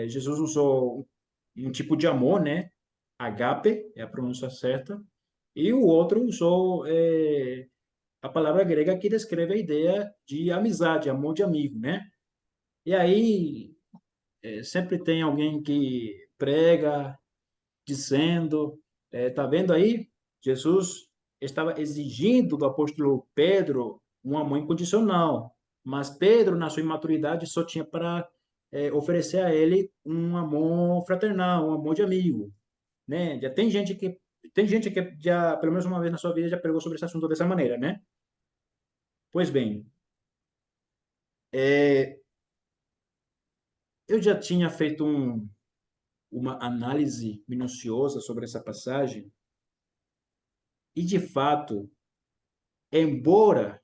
Jesus usou um tipo de amor, né? Agape, é a pronúncia certa, e o outro usou a palavra grega que descreve a ideia de amizade, amor de amigo, né? E aí sempre tem alguém que prega dizendo, tá vendo aí? Jesus estava exigindo do apóstolo Pedro um amor incondicional, mas Pedro, na sua imaturidade, só tinha para oferecer a ele um amor fraternal, um amor de amigo, né? Já tem gente que já, pelo menos uma vez na sua vida, já pregou sobre esse assunto dessa maneira, né? Pois bem, é, eu já tinha feito uma análise minuciosa sobre essa passagem e, de fato, embora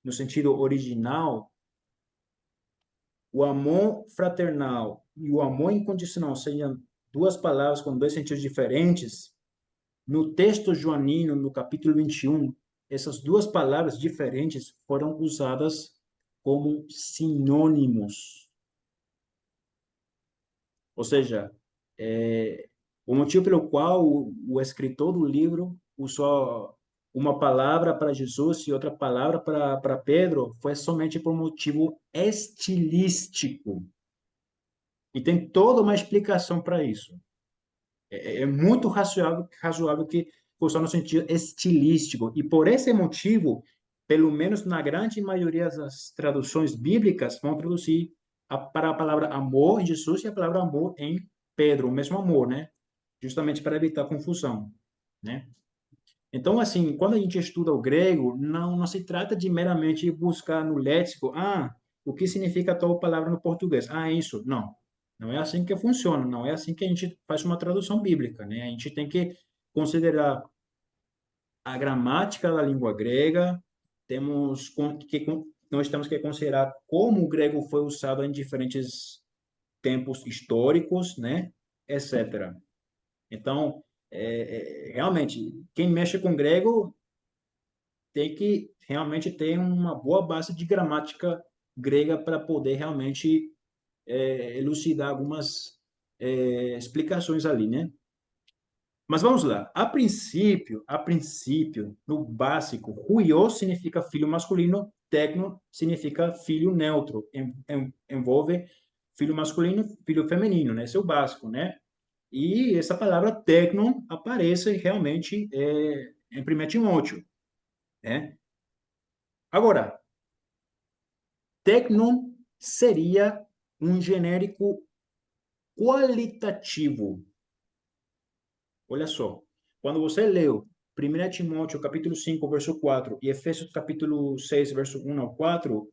no sentido original, o amor fraternal e o amor incondicional sejam duas palavras com dois sentidos diferentes, no texto joanino, no capítulo 21, essas duas palavras diferentes foram usadas como sinônimos. Ou seja, o motivo pelo qual o escritor do livro usou uma palavra para Jesus e outra palavra para Pedro foi somente por motivo estilístico. E tem toda uma explicação para isso. É muito razoável que usar no sentido estilístico. E por esse motivo, pelo menos na grande maioria das traduções bíblicas, vão traduzir para a palavra amor em Jesus e a palavra amor em Pedro, o mesmo amor, né? Justamente para evitar confusão, né? Então, assim, quando a gente estuda o grego, não se trata de meramente buscar no léxico, o que significa tal palavra no português? Isso. Não. Não é assim que funciona, não é assim que a gente faz uma tradução bíblica, né? A gente tem que considerar a gramática da língua grega, nós temos que considerar como o grego foi usado em diferentes tempos históricos, né? Etc. Então, realmente, quem mexe com grego tem que realmente ter uma boa base de gramática grega para poder realmente elucidar algumas explicações ali, né? Mas vamos lá. A princípio, no básico, huios significa filho masculino, tecno significa filho neutro, envolve filho masculino, filho feminino, né? Esse é o básico, né? E essa palavra tecno aparece realmente em 1 Timóteo, né? Agora, tecno seria um genérico qualitativo. Olha só, quando você leu 1 Timóteo capítulo 5, verso 4 e Efésios capítulo 6, verso 1 ao 4,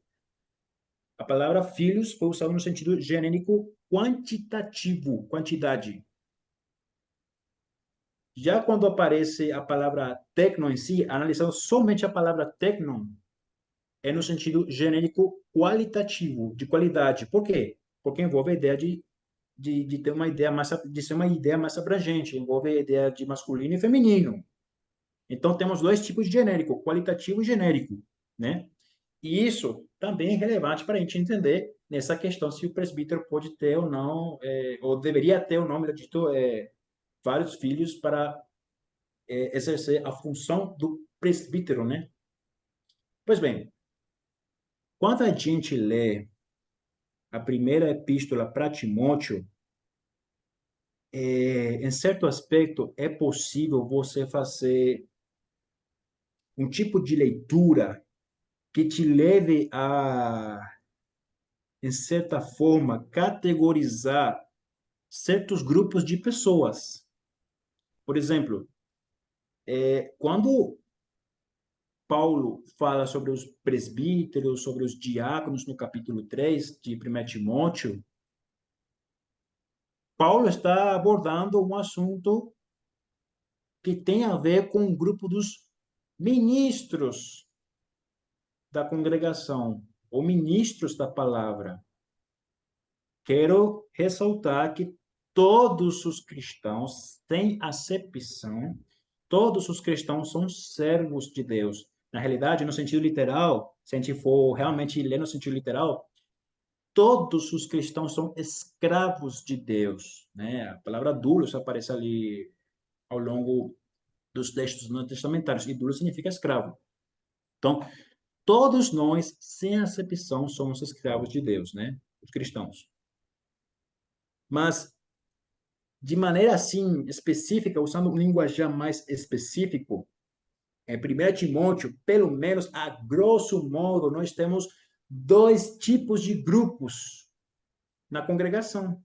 a palavra filhos foi usada no sentido genérico quantitativo, quantidade. Já quando aparece a palavra tecno em si, analisando somente a palavra tecno, é no sentido genérico qualitativo, de qualidade. Por quê? Porque envolve a ideia de ter uma ideia mais, de ser uma ideia mais abrangente, envolve a ideia de masculino e feminino. Então, temos dois tipos de genérico, qualitativo e genérico, né? E isso também é relevante para a gente entender nessa questão se o presbítero pode ter ou não, ou deveria ter ou não, melhor dito, vários filhos para exercer a função do presbítero, né? Pois bem, quando a gente lê a primeira epístola para Timóteo, em certo aspecto, é possível você fazer um tipo de leitura que te leve a, em certa forma, categorizar certos grupos de pessoas. Por exemplo, quando Paulo fala sobre os presbíteros, sobre os diáconos no capítulo 3 de 1 Timóteo, Paulo está abordando um assunto que tem a ver com o grupo dos ministros da congregação, ou ministros da palavra. Quero ressaltar que todos os cristãos, sem acepção, todos os cristãos são servos de Deus. Na realidade, no sentido literal, se a gente for realmente ler no sentido literal, todos os cristãos são escravos de Deus, né? A palavra doulos aparece ali ao longo dos textos não testamentários, e doulos significa escravo. Então, todos nós, sem acepção, somos escravos de Deus, né? Os cristãos. Mas, de maneira assim específica, usando um linguajar mais específico, em 1 Timóteo, pelo menos a grosso modo, nós temos dois tipos de grupos na congregação: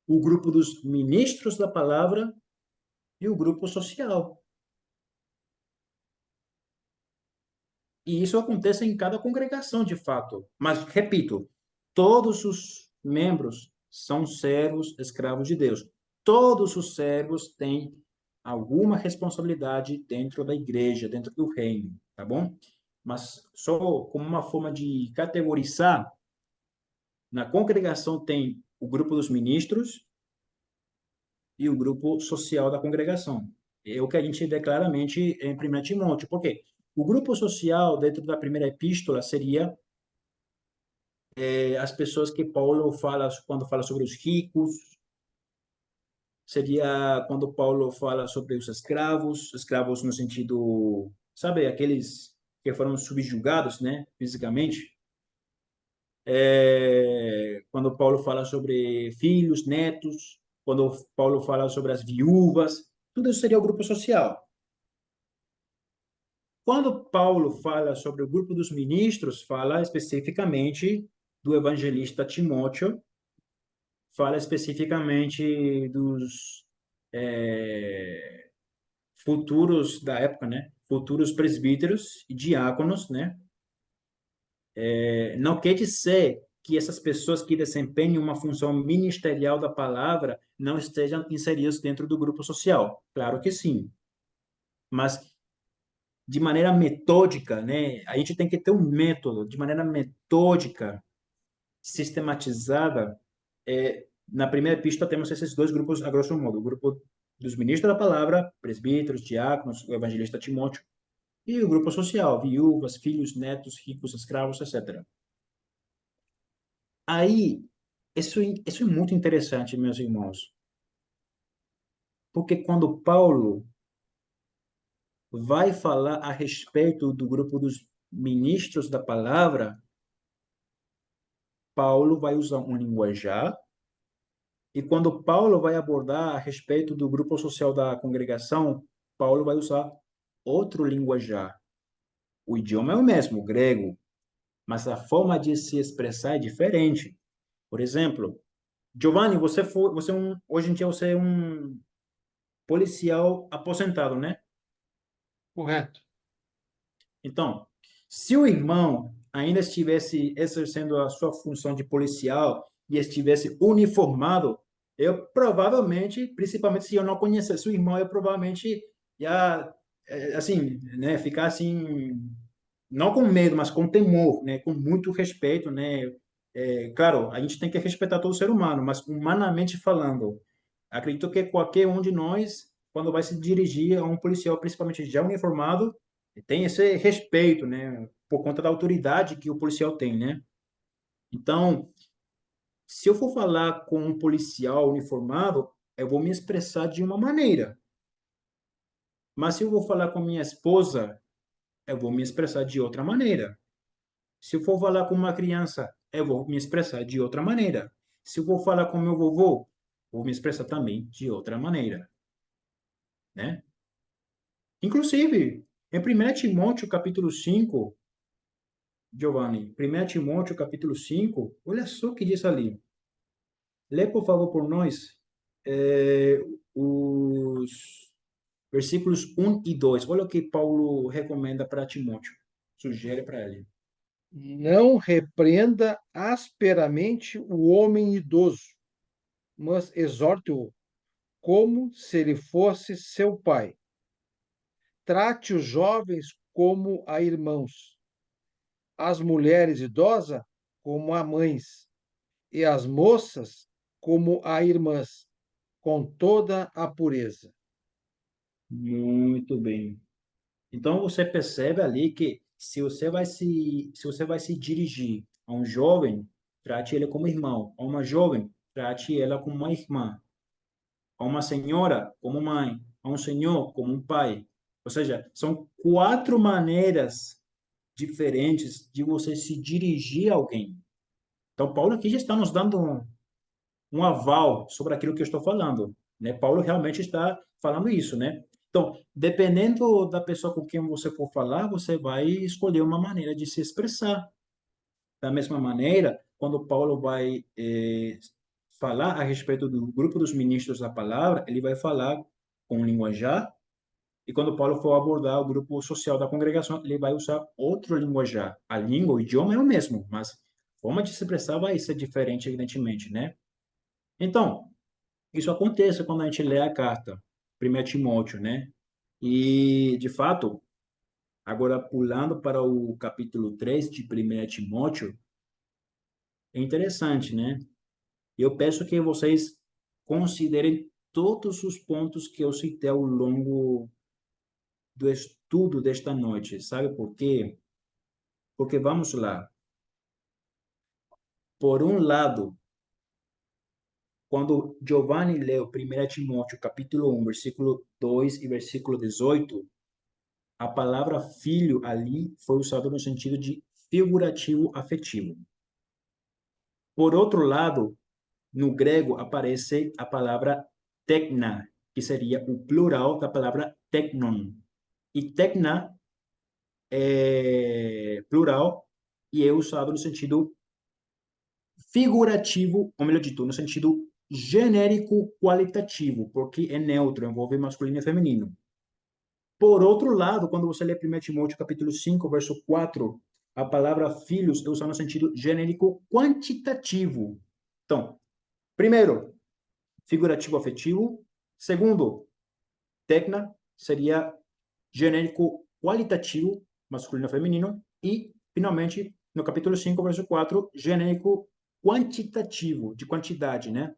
o grupo dos ministros da palavra e o grupo social. E isso acontece em cada congregação, de fato. Mas, repito, todos os membros são servos, escravos de Deus. Todos os servos têm alguma responsabilidade dentro da igreja, dentro do reino, tá bom? mas só como uma forma de categorizar, na congregação tem o grupo dos ministros e o grupo social da congregação. É o que a gente vê claramente em 1 Timóteo. Por quê? O grupo social, dentro da primeira epístola, seria as pessoas que Paulo fala quando fala sobre os ricos, seria quando Paulo fala sobre os escravos, escravos no sentido, sabe, aqueles que foram subjugados, né, fisicamente. Quando Paulo fala sobre filhos, netos, quando Paulo fala sobre as viúvas, tudo isso seria o grupo social. Quando Paulo fala sobre o grupo dos ministros, fala especificamente do evangelista Timóteo, fala especificamente dos futuros da época, né? Futuros presbíteros e diáconos, né? Não quer dizer que essas pessoas que desempenham uma função ministerial da palavra não estejam inseridas dentro do grupo social. Claro que sim. Mas de maneira metódica, né? A gente tem que ter um método, de maneira metódica, sistematizada. Na primeira epístola temos esses dois grupos, a grosso modo, o grupo dos ministros da palavra, presbíteros, diáconos, o evangelista Timóteo, e o grupo social, viúvas, filhos, netos, ricos, escravos, etc. Aí, isso é muito interessante, meus irmãos, porque quando Paulo vai falar a respeito do grupo dos ministros da palavra, Paulo vai usar um linguajar, e quando Paulo vai abordar a respeito do grupo social da congregação, Paulo vai usar outro linguajar. O idioma é o mesmo, o grego, mas a forma de se expressar é diferente. Por exemplo, Giovanni, hoje em dia você é um policial aposentado, né? Correto. Então, se o irmão ainda estivesse exercendo a sua função de policial e estivesse uniformado, eu provavelmente, principalmente se eu não conhecesse o irmão, eu provavelmente ia, assim, né, ficar assim, não com medo, mas com temor, né, com muito respeito, né. Claro, a gente tem que respeitar todo ser humano, mas humanamente falando, acredito que qualquer um de nós, quando vai se dirigir a um policial, principalmente já uniformado, tem esse respeito, né? Por conta da autoridade que o policial tem, né? Então, se eu for falar com um policial uniformado, eu vou me expressar de uma maneira. Mas se eu vou falar com minha esposa, eu vou me expressar de outra maneira. Se eu for falar com uma criança, eu vou me expressar de outra maneira. Se eu vou falar com meu vovô, vou me expressar também de outra maneira, né? Inclusive, em 1 Timóteo capítulo 5, Giovanni, 1 Timóteo capítulo 5, olha só o que diz ali. Lê, por favor, por nós, os versículos 1 e 2. Olha o que Paulo recomenda para Timóteo, sugere para ele. Não repreenda asperamente o homem idoso, mas exorte-o como se ele fosse seu pai. Trate os jovens como a irmãos, as mulheres idosas como a mães, e as moças como a irmãs, com toda a pureza. Muito bem. Então você percebe ali que se você vai se dirigir a um jovem, trate ele como irmão. A uma jovem, trate ela como uma irmã. A uma senhora como mãe. A um senhor como um pai. Ou seja, são quatro maneiras diferentes de você se dirigir a alguém. Então Paulo aqui já está nos dando um aval sobre aquilo que eu estou falando, né? Paulo realmente está falando isso, né? Então, dependendo da pessoa com quem você for falar, você vai escolher uma maneira de se expressar. Da mesma maneira, quando Paulo vai falar a respeito do grupo dos ministros da palavra, ele vai falar com linguajar, e quando Paulo for abordar o grupo social da congregação, ele vai usar outro linguajar. A língua, o idioma é o mesmo, mas a forma de se expressar vai ser diferente, evidentemente, né? Então, isso acontece quando a gente lê a carta, 1 Timóteo, né? E, de fato, Agora, pulando para o capítulo 3 de 1 Timóteo, é interessante, né? Eu peço que vocês considerem todos os pontos que eu citei ao longo do estudo desta noite. Sabe por quê? Porque vamos lá. Por um lado, quando Giovanni leu 1 Timóteo, capítulo 1, versículo 2 e versículo 18, a palavra filho ali foi usada no sentido de figurativo afetivo. Por outro lado, no grego aparece a palavra tekna, que seria o plural da palavra teknon. E tekna é plural e é usado no sentido figurativo, ou melhor dito, no sentido genérico qualitativo, porque é neutro, envolve masculino e feminino. Por outro lado, quando você lê 1 Timóteo capítulo 5, verso 4, a palavra filhos é usada no sentido genérico quantitativo. Então, primeiro, figurativo afetivo. Segundo, tecna seria genérico qualitativo, masculino e feminino. E, finalmente, no capítulo 5, verso 4, genérico quantitativo, de quantidade, né?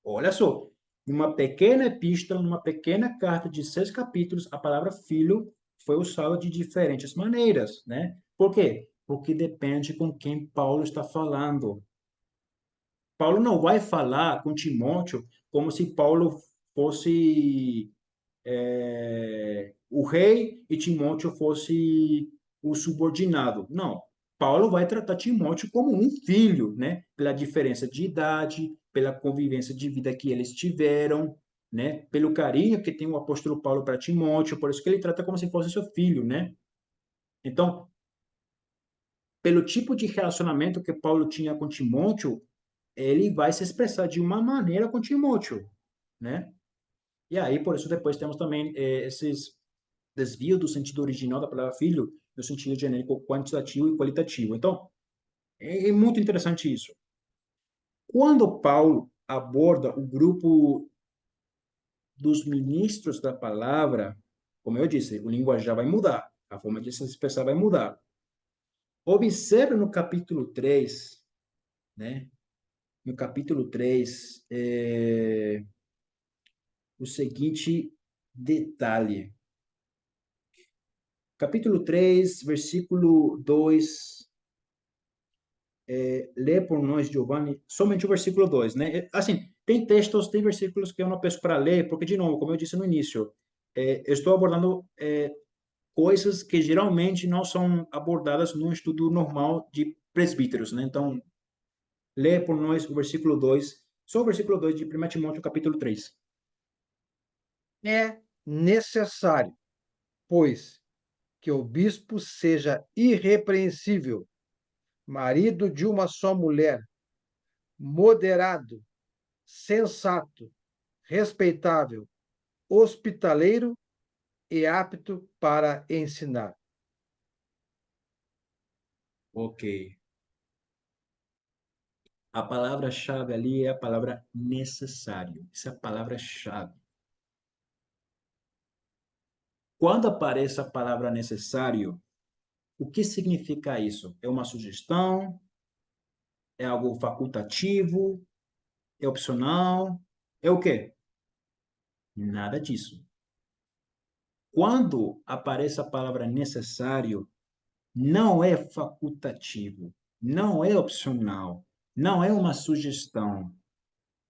Olha só, numa pequena epístola, numa pequena carta de 6 capítulos, a palavra filho foi usada de diferentes maneiras, né? Por quê? Porque depende com quem Paulo está falando. Paulo não vai falar com Timóteo como se Paulo fosse o rei e Timóteo fosse o subordinado. Não. Paulo vai tratar Timóteo como um filho, né? Pela diferença de idade, pela convivência de vida que eles tiveram, né? Pelo carinho que tem o apóstolo Paulo para Timóteo, por isso que ele trata como se fosse seu filho, né? Então, pelo tipo de relacionamento que Paulo tinha com Timóteo, ele vai se expressar de uma maneira com Timóteo, né? E aí, por isso, depois temos também esses desvio do sentido original da palavra filho, no sentido genérico quantitativo e qualitativo. Então, é muito interessante isso. Quando Paulo aborda o grupo dos ministros da palavra, como eu disse, o linguajar vai mudar, a forma de se expressar vai mudar. Observe no capítulo 3, né? No capítulo 3, o seguinte detalhe. Capítulo 3, versículo 2, lê por nós, Giovanni, somente o versículo 2, né? Assim, tem textos, tem versículos que eu não peço para ler, porque, de novo, como eu disse no início, eu estou abordando coisas que geralmente não são abordadas no estudo normal de presbíteros, né? Então, lê por nós o versículo 2, só o versículo 2 de 1 Timóteo, capítulo 3. É necessário, pois, que o bispo seja irrepreensível, marido de uma só mulher, moderado, sensato, respeitável, hospitaleiro e apto para ensinar. Ok. A palavra-chave ali é a palavra necessário. Essa é a palavra-chave. Quando aparece a palavra necessário, o que significa isso? É uma sugestão? É algo facultativo? É opcional? É o quê? Nada disso. Quando aparece a palavra necessário, não é facultativo, não é opcional, não é uma sugestão.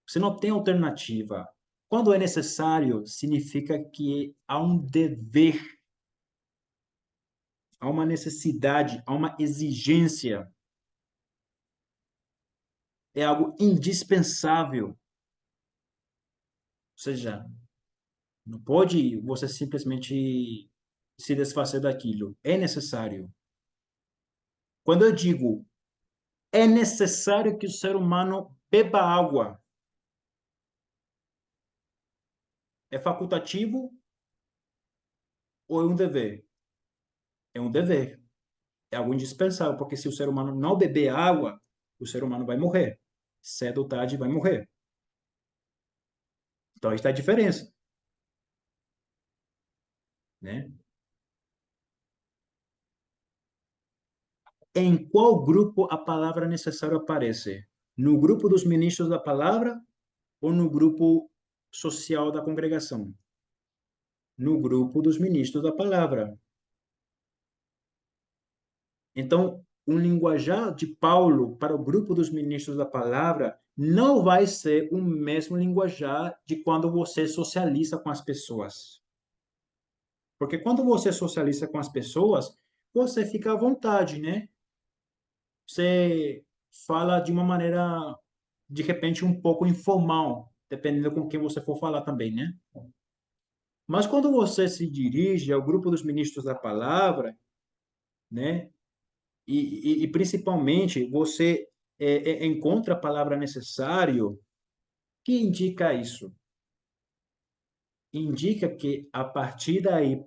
Você não tem alternativa. Quando é necessário, significa que há um dever, há uma necessidade, há uma exigência. É algo indispensável. Ou seja, não pode você simplesmente se desfazer daquilo. É necessário. Quando eu digo é necessário que o ser humano beba água, é facultativo ou é um dever? É um dever. É algo indispensável, porque se o ser humano não beber água, o ser humano vai morrer. Cedo ou tarde vai morrer. Então, aí está a diferença, né? em qual grupo a palavra necessário aparece? No grupo dos ministros da palavra ou no grupo social da congregação? No grupo dos ministros da palavra. Então, um linguajar de Paulo para o grupo dos ministros da palavra não vai ser o mesmo linguajar de quando você socializa com as pessoas. Porque quando você socializa com as pessoas, você fica à vontade, né? Você fala de uma maneira, de repente, um pouco informal, dependendo com quem você for falar também, né? Mas quando você se dirige ao grupo dos ministros da palavra, né? E principalmente você encontra a palavra necessário, que indica isso? Indica que a partir daí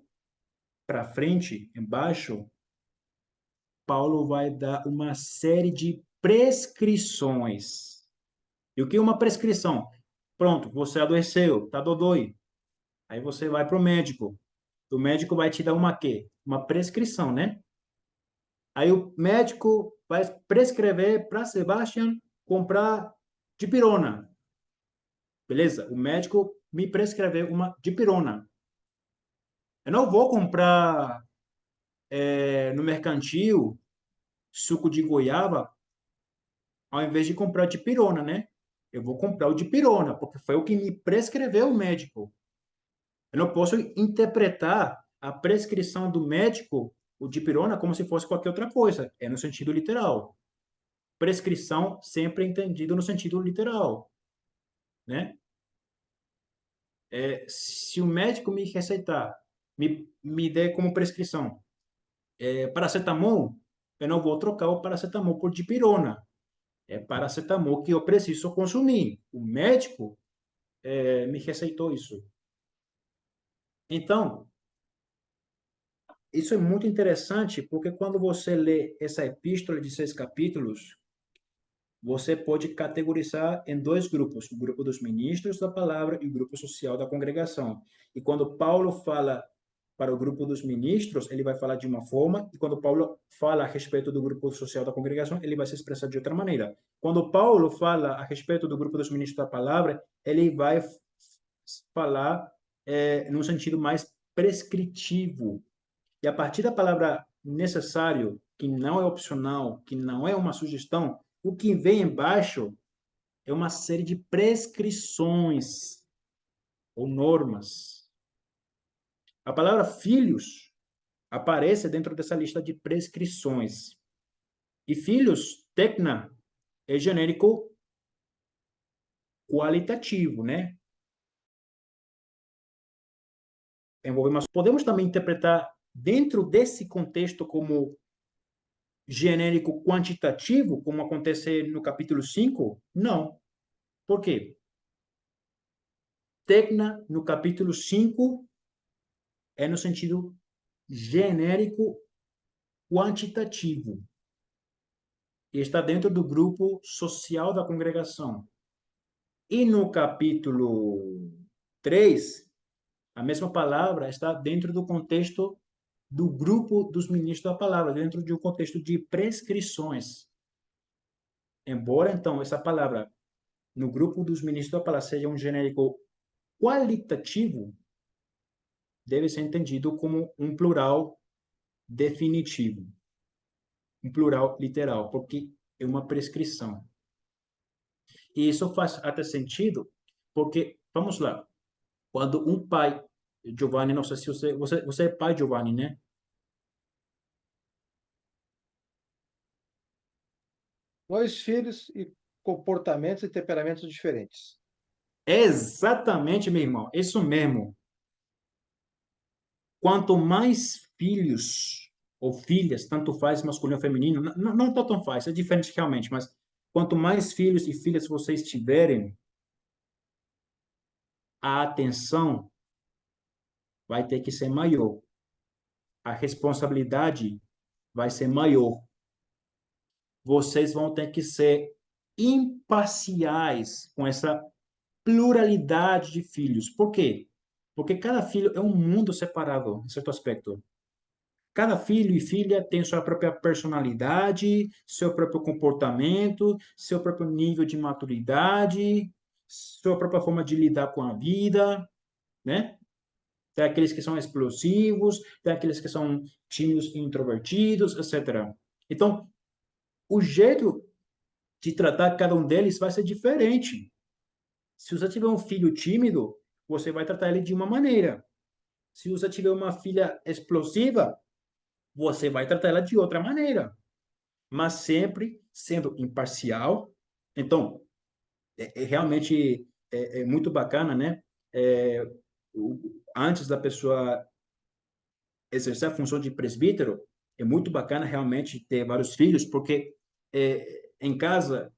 para frente, embaixo, Paulo vai dar uma série de prescrições. E o que é uma prescrição? Pronto, você adoeceu, tá dodói. Aí você vai para o médico. O médico vai te dar uma quê? Uma prescrição, né? Aí o médico vai prescrever para Sebastian comprar dipirona. Beleza? O médico me prescreveu uma dipirona. Eu não vou comprar no mercantil suco de goiaba ao invés de comprar dipirona, né? Eu vou comprar o dipirona, porque foi o que me prescreveu o médico. Eu não posso interpretar a prescrição do médico, o dipirona, como se fosse qualquer outra coisa. É no sentido literal. Prescrição sempre é entendido no sentido literal, né? Se o médico me receitar, me der como prescrição paracetamol, eu não vou trocar o paracetamol por dipirona. É paracetamol que eu preciso consumir. O médico me receitou isso. Então, isso é muito interessante, porque quando você lê essa epístola de 6 capítulos, você pode categorizar em dois grupos, o grupo dos ministros da palavra e o grupo social da congregação. E quando Paulo fala para o grupo dos ministros, ele vai falar de uma forma, e quando Paulo fala a respeito do grupo social da congregação, ele vai se expressar de outra maneira. Quando Paulo fala a respeito do grupo dos ministros da palavra, ele vai falar num sentido mais prescritivo. E a partir da palavra necessário, que não é opcional, que não é uma sugestão, o que vem embaixo é uma série de prescrições ou normas. A palavra filhos aparece dentro dessa lista de prescrições. E filhos, tecna, é genérico qualitativo, né? Mas podemos também interpretar dentro desse contexto como genérico quantitativo, como acontece no capítulo 5? Não. Por quê? Tecna, no capítulo 5, é no sentido genérico quantitativo. E está dentro do grupo social da congregação. E no capítulo 3, a mesma palavra está dentro do contexto do grupo dos ministros da palavra, dentro de um contexto de prescrições. Embora, então, essa palavra no grupo dos ministros da palavra seja um genérico qualitativo, deve ser entendido como um plural definitivo, um plural literal, porque é uma prescrição. E isso faz até sentido, porque, vamos lá, quando um pai, Giovanni, não sei se você é pai, Giovanni, né? Dois filhos e comportamentos e temperamentos diferentes. Exatamente, meu irmão, isso mesmo. Quanto mais filhos ou filhas, tanto faz masculino ou feminino, não tanto faz, é diferente realmente, mas quanto mais filhos e filhas vocês tiverem, a atenção vai ter que ser maior. A responsabilidade vai ser maior. Vocês vão ter que ser imparciais com essa pluralidade de filhos. Por quê? Porque cada filho é um mundo separado, em certo aspecto. Cada filho e filha tem sua própria personalidade, seu próprio comportamento, seu próprio nível de maturidade, sua própria forma de lidar com a vida, né? Tem aqueles que são explosivos, tem aqueles que são tímidos e introvertidos, etc. Então, o jeito de tratar cada um deles vai ser diferente. Se você tiver um filho tímido, você vai tratar ele de uma maneira. Se você tiver uma filha explosiva, você vai tratar ela de outra maneira, mas sempre sendo imparcial. Então, realmente é muito bacana, né? É, antes da pessoa exercer a função de presbítero, é muito bacana realmente ter vários filhos, porque em casa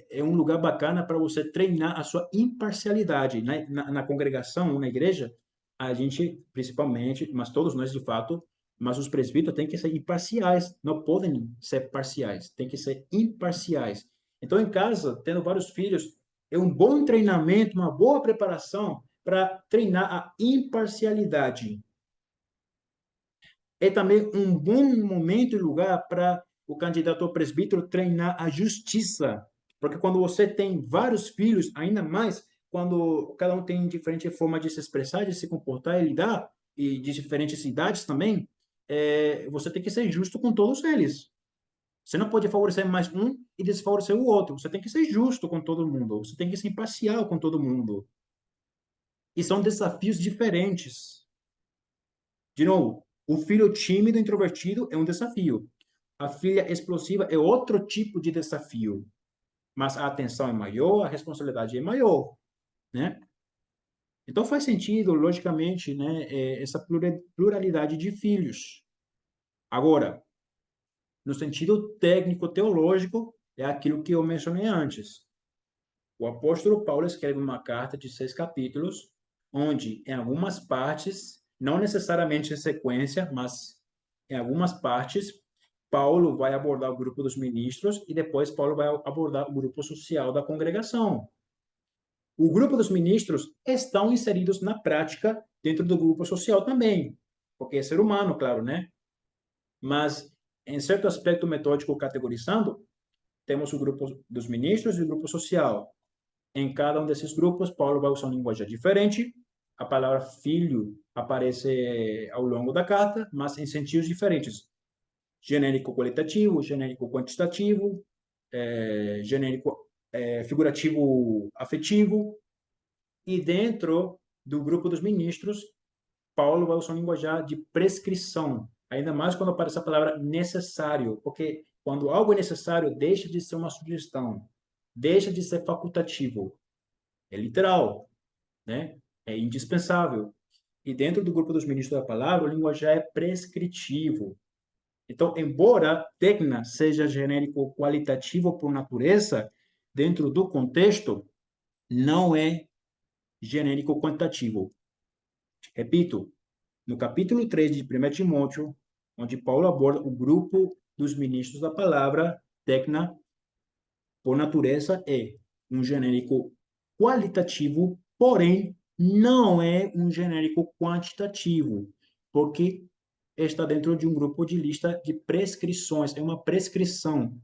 é um lugar bacana para você treinar a sua imparcialidade. Na congregação, na igreja, a gente, principalmente, mas todos nós de fato, mas os presbíteros têm que ser imparciais, não podem ser parciais, têm que ser imparciais. Então, em casa, tendo vários filhos, é um bom treinamento, uma boa preparação para treinar a imparcialidade. É também um bom momento e lugar para o candidato ao presbítero treinar a justiça. Porque quando você tem vários filhos, ainda mais quando cada um tem diferente forma de se expressar, de se comportar e lidar, e de diferentes idades também, você tem que ser justo com todos eles. Você não pode favorecer mais um e desfavorecer o outro. Você tem que ser justo com todo mundo. Você tem que ser imparcial com todo mundo. E são desafios diferentes. De novo, o filho tímido, introvertido é um desafio. A filha explosiva é outro tipo de desafio, mas a atenção é maior, a responsabilidade é maior, né? Então faz sentido, logicamente, né, essa pluralidade de filhos. Agora, no sentido técnico teológico, é aquilo que eu mencionei antes. O apóstolo Paulo escreve uma carta de 6 capítulos, onde em algumas partes, não necessariamente em sequência, mas em algumas partes, Paulo vai abordar o grupo dos ministros e depois Paulo vai abordar o grupo social da congregação. O grupo dos ministros estão inseridos na prática dentro do grupo social também, porque é ser humano, claro, né? Mas, em certo aspecto metódico categorizando, temos o grupo dos ministros e o grupo social. Em cada um desses grupos, Paulo vai usar uma linguagem diferente. A palavra filho aparece ao longo da carta, mas em sentidos diferentes. Genérico qualitativo, genérico quantitativo, genérico figurativo afetivo. E dentro do grupo dos ministros, Paulo vai usar um linguajar de prescrição, ainda mais quando aparece a palavra necessário, porque quando algo é necessário, deixa de ser uma sugestão, deixa de ser facultativo. É literal, né? É indispensável. E dentro do grupo dos ministros da palavra, o linguajar é prescritivo. Então, embora tecna seja genérico qualitativo por natureza, dentro do contexto, não é genérico quantitativo. Repito, no capítulo 3 de 1 Timóteo, onde Paulo aborda o grupo dos ministros da palavra, tecna, por natureza, é um genérico qualitativo, porém, não é um genérico quantitativo, porque está dentro de um grupo de lista de prescrições, é uma prescrição.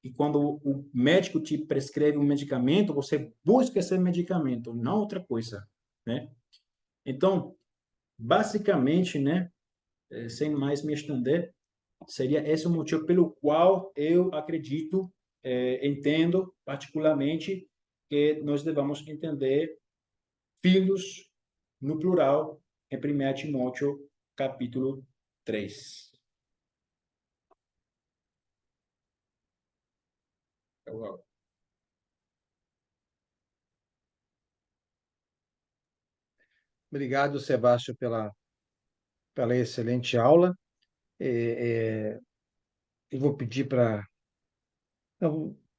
E quando o médico te prescreve um medicamento, você busca esse medicamento, não outra coisa, né? Então, basicamente, né, sem mais me estender, seria esse o motivo pelo qual eu acredito, entendo particularmente que nós devamos entender filhos no plural em 1 Timóteo capítulo 3. Obrigado, Sebastião, pela excelente aula. Eu vou pedir para.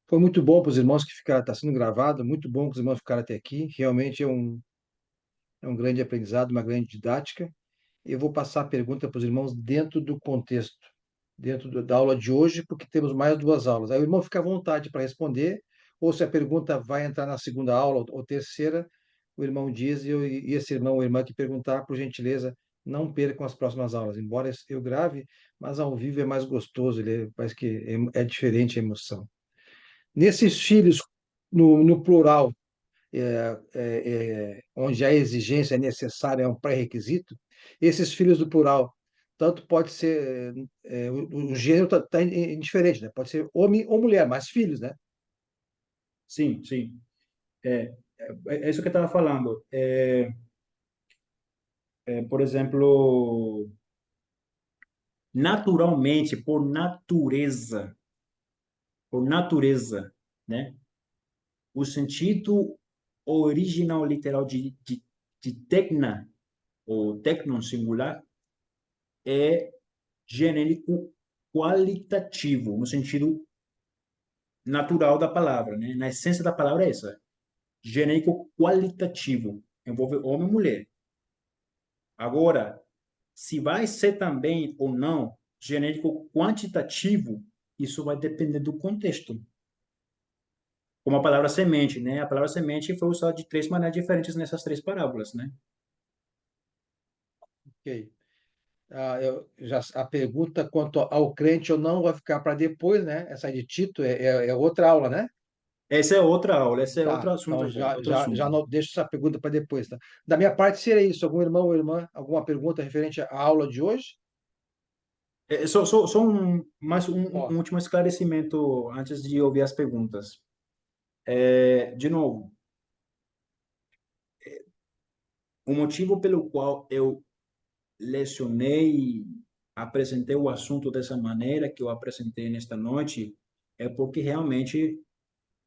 Foi muito bom para os irmãos que ficaram, está sendo gravado, muito bom para os irmãos ficarem até aqui. Realmente é um grande aprendizado, uma grande didática. Eu vou passar a pergunta para os irmãos dentro do contexto, da aula de hoje, porque temos mais duas aulas. Aí o irmão fica à vontade para responder, ou se a pergunta vai entrar na segunda aula ou terceira, o irmão diz, e esse irmão ou irmã que perguntar, por gentileza, Não percam as próximas aulas, embora eu grave, mas ao vivo é mais gostoso, parece que é diferente a emoção. Nesses filhos, no plural, onde a exigência é necessária, é um pré-requisito, esses filhos do plural, tanto pode ser, o gênero está indiferente, né? Pode ser homem ou mulher, mas filhos, né? Sim, sim. É, é isso que eu estava falando. Por exemplo, naturalmente, por natureza, né? O sentido original literal de tecna, ou tecnon singular, é genérico qualitativo, no sentido natural da palavra, né? Na essência da palavra é essa, genérico qualitativo, envolve homem e mulher. Agora, se vai ser também ou não genérico quantitativo, isso vai depender do contexto. Como a palavra semente, né? A palavra semente foi usada de três maneiras diferentes nessas três parábolas, né? Ok. A pergunta quanto ao crente ou não vai ficar para depois, né? Essa aí de Tito é outra aula, né? Essa é outra aula, esse é Tá, outro assunto então já, outro assunto. já não, deixo essa pergunta para depois, tá? Da minha parte seria isso. Algum irmão ou irmã, alguma pergunta referente à aula de hoje? Só um Ó, último esclarecimento antes de ouvir as perguntas. De novo, o motivo pelo qual eu lecionei, apresentei o assunto dessa maneira que eu apresentei nesta noite, é porque realmente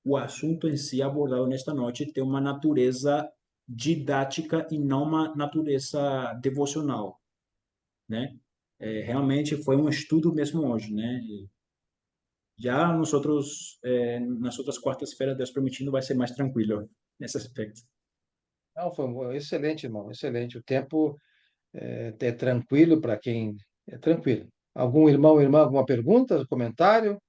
o assunto em si abordado nesta noite tem uma natureza didática e não uma natureza devocional, né? Realmente foi um estudo mesmo hoje, né? Já nas outras quartas-feiras, Deus permitindo, vai ser mais tranquilo nesse aspecto. não, foi excelente, irmão, excelente. O tempo é tranquilo para quem é tranquilo. Algum irmão ou irmã, alguma pergunta, comentário?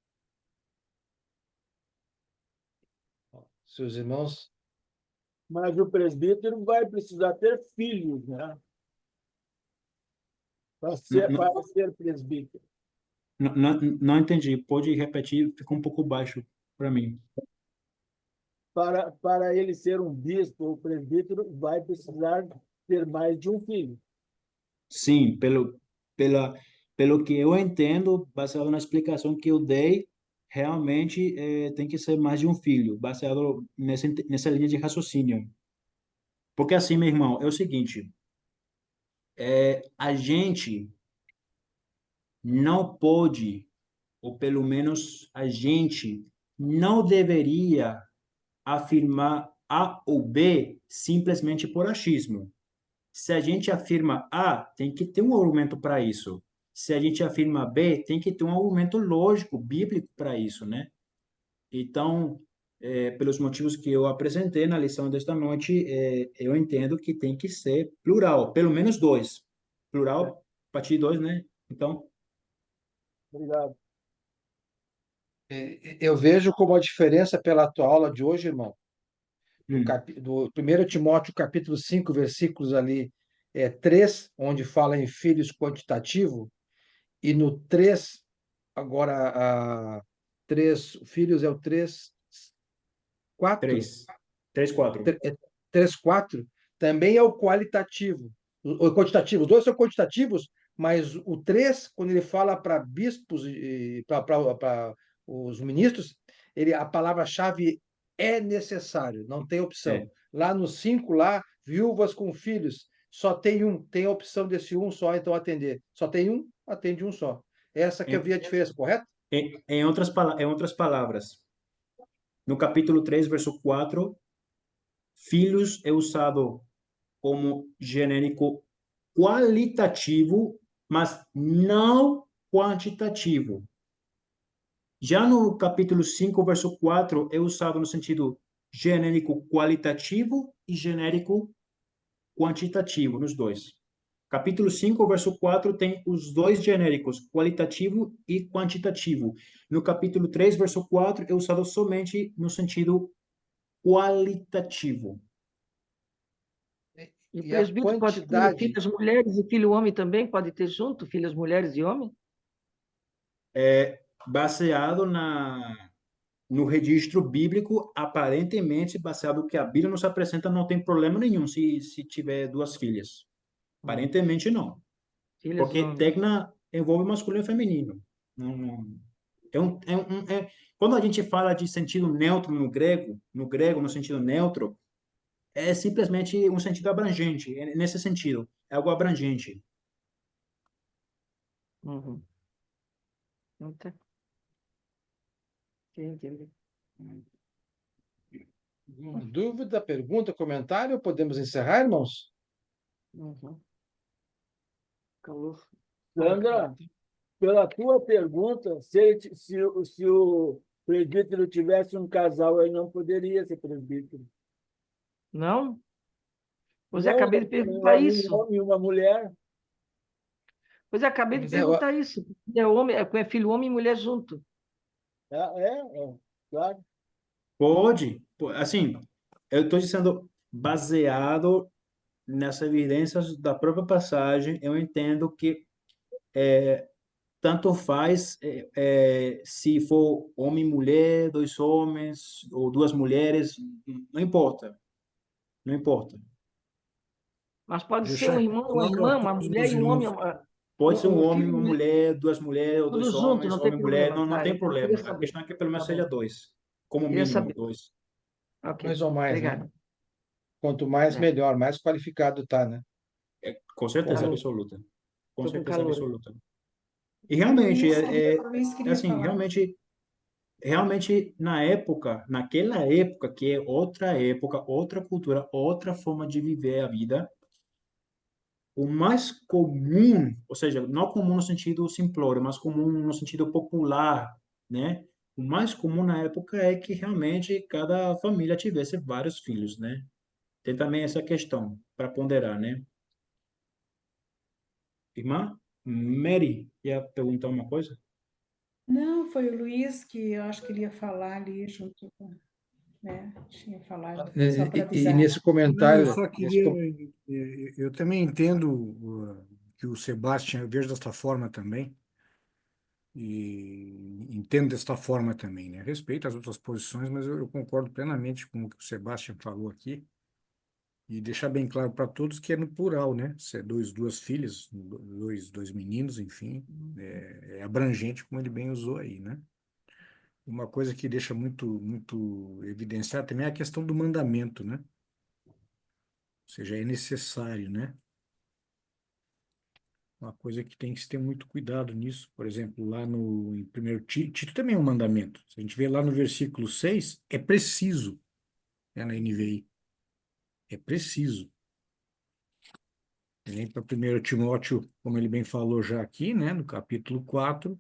Seus irmãos, Mas o presbítero vai precisar ter filhos, né? Não, não, Para ser presbítero. não entendi. Pode repetir? Ficou um pouco baixo para mim. Para ele ser um bispo ou presbítero, vai precisar ter mais de um filho. Sim, pela, pelo que eu entendo, baseado na explicação que eu dei, realmente tem que ser mais de um filho, baseado nessa linha de raciocínio. Porque assim, meu irmão, é o seguinte, a gente não pode, ou pelo menos a gente não deveria afirmar A ou B simplesmente por achismo. Se a gente afirma A, tem que ter um argumento para isso. Se a gente afirma B, tem que ter um argumento lógico, bíblico para isso, né? Então, pelos motivos que eu apresentei na lição desta noite, eu entendo que tem que ser plural, pelo menos dois. É, Plural, a partir de dois, né? Então, obrigado. eu vejo como a diferença pela tua aula de hoje, irmão, do 1 Timóteo, capítulo 5 versículos ali, 3, onde fala em filhos quantitativo, e no 3 agora, 3 filhos é o 3 4 três. Três, quatro. 3 4 também é o qualitativo. O quantitativo, os dois são quantitativos, mas o 3 quando ele fala para bispos e para os ministros, a palavra-chave é necessário, não tem opção. É, Lá no 5 lá, viúvas com filhos, só tem um, tem a opção desse um só, então atender. Só tem um, atende um só. Essa que em, havia a diferença, correto? em outras palavras, no capítulo 3 verso 4 filhos é usado como genérico qualitativo, mas não quantitativo. Já no capítulo 5 verso 4 é usado no sentido genérico qualitativo e genérico quantitativo, nos dois. Capítulo 5 verso 4 tem os dois genéricos, qualitativo e quantitativo. No capítulo 3 verso 4 é usado somente no sentido qualitativo. E E a presbítero pode ter quantidade, filhas mulheres e filho homem também? Pode ter junto, filhas mulheres e homem? Baseado no registro bíblico, aparentemente, baseado no que a Bíblia nos apresenta, não tem problema nenhum se tiver duas filhas. Aparentemente, não. Filhas Porque homens. Tecna envolve masculino e feminino. Quando a gente fala de sentido neutro no sentido neutro, é simplesmente um sentido abrangente. É nesse sentido, é algo abrangente. Uhum. Então, entendi. alguma dúvida, pergunta, comentário? Podemos encerrar, irmãos? Uhum. Calor. Sandra, pela tua pergunta, se o presbítero tivesse um casal, ele não poderia ser presbítero. Não? Pois eu Não, acabei de um perguntar isso. homem e uma mulher. Pois eu acabei de Mas é, perguntar isso. É homem, é filho homem e mulher junto. Claro. Pode, assim, eu estou dizendo baseado nessas evidências da própria passagem, eu entendo que tanto faz se for homem e mulher, dois homens ou duas mulheres, não importa, não importa. Mas pode ser um Deixar irmão, uma claro a irmã, uma todos mulher os e um homem, irmãos. Pode ser um um homem, filho e uma mulher, mulher, duas mulheres ou tudo dois junto, homens, não tem homem e mulher, problema. não Tá, tem eu queria problema. A saber. questão é que pelo menos Tá seja bom. dois, como Queria mínimo saber. dois. Ok. dois ou mais, né? Obrigado. Quanto mais, É. melhor, mais qualificado tá, né? Com certeza Calor. absoluta. Com Estou com certeza calor. absoluta. E Eu realmente, nem sabia, a Luiz queria assim, falar. realmente na época, naquela época, que é outra época, outra cultura, outra forma de viver a vida, o mais comum, ou seja, não comum no sentido simplório, mas comum no sentido popular, né? O mais comum na época é que realmente cada família tivesse vários filhos, né? Tem também essa questão para ponderar, né? Irmã Mary, ia perguntar uma coisa? Não, foi o Luiz que eu acho que ele ia falar ali junto com, né? Tinha falado, só para E avisar. nesse Não, eu comentário, só queria. Eu também entendo que o Sebastião, eu vejo desta forma também, e entendo desta forma também, né? Respeito as outras posições, mas eu concordo plenamente com o que o Sebastião falou aqui, e deixar bem claro para todos que é no plural, né? Se é duas filhas, dois meninos, enfim, é abrangente, como ele bem usou aí, né? Uma coisa que deixa muito evidenciar também é a questão do mandamento, né? Ou seja, é necessário, né? Uma coisa que tem que se ter muito cuidado nisso. Por exemplo, lá no em primeiro Tito também é um mandamento. Se a gente vê lá no versículo 6 é preciso, né, na NVI. É preciso. E nem para primeiro Timóteo, como ele bem falou já aqui, né, no capítulo 4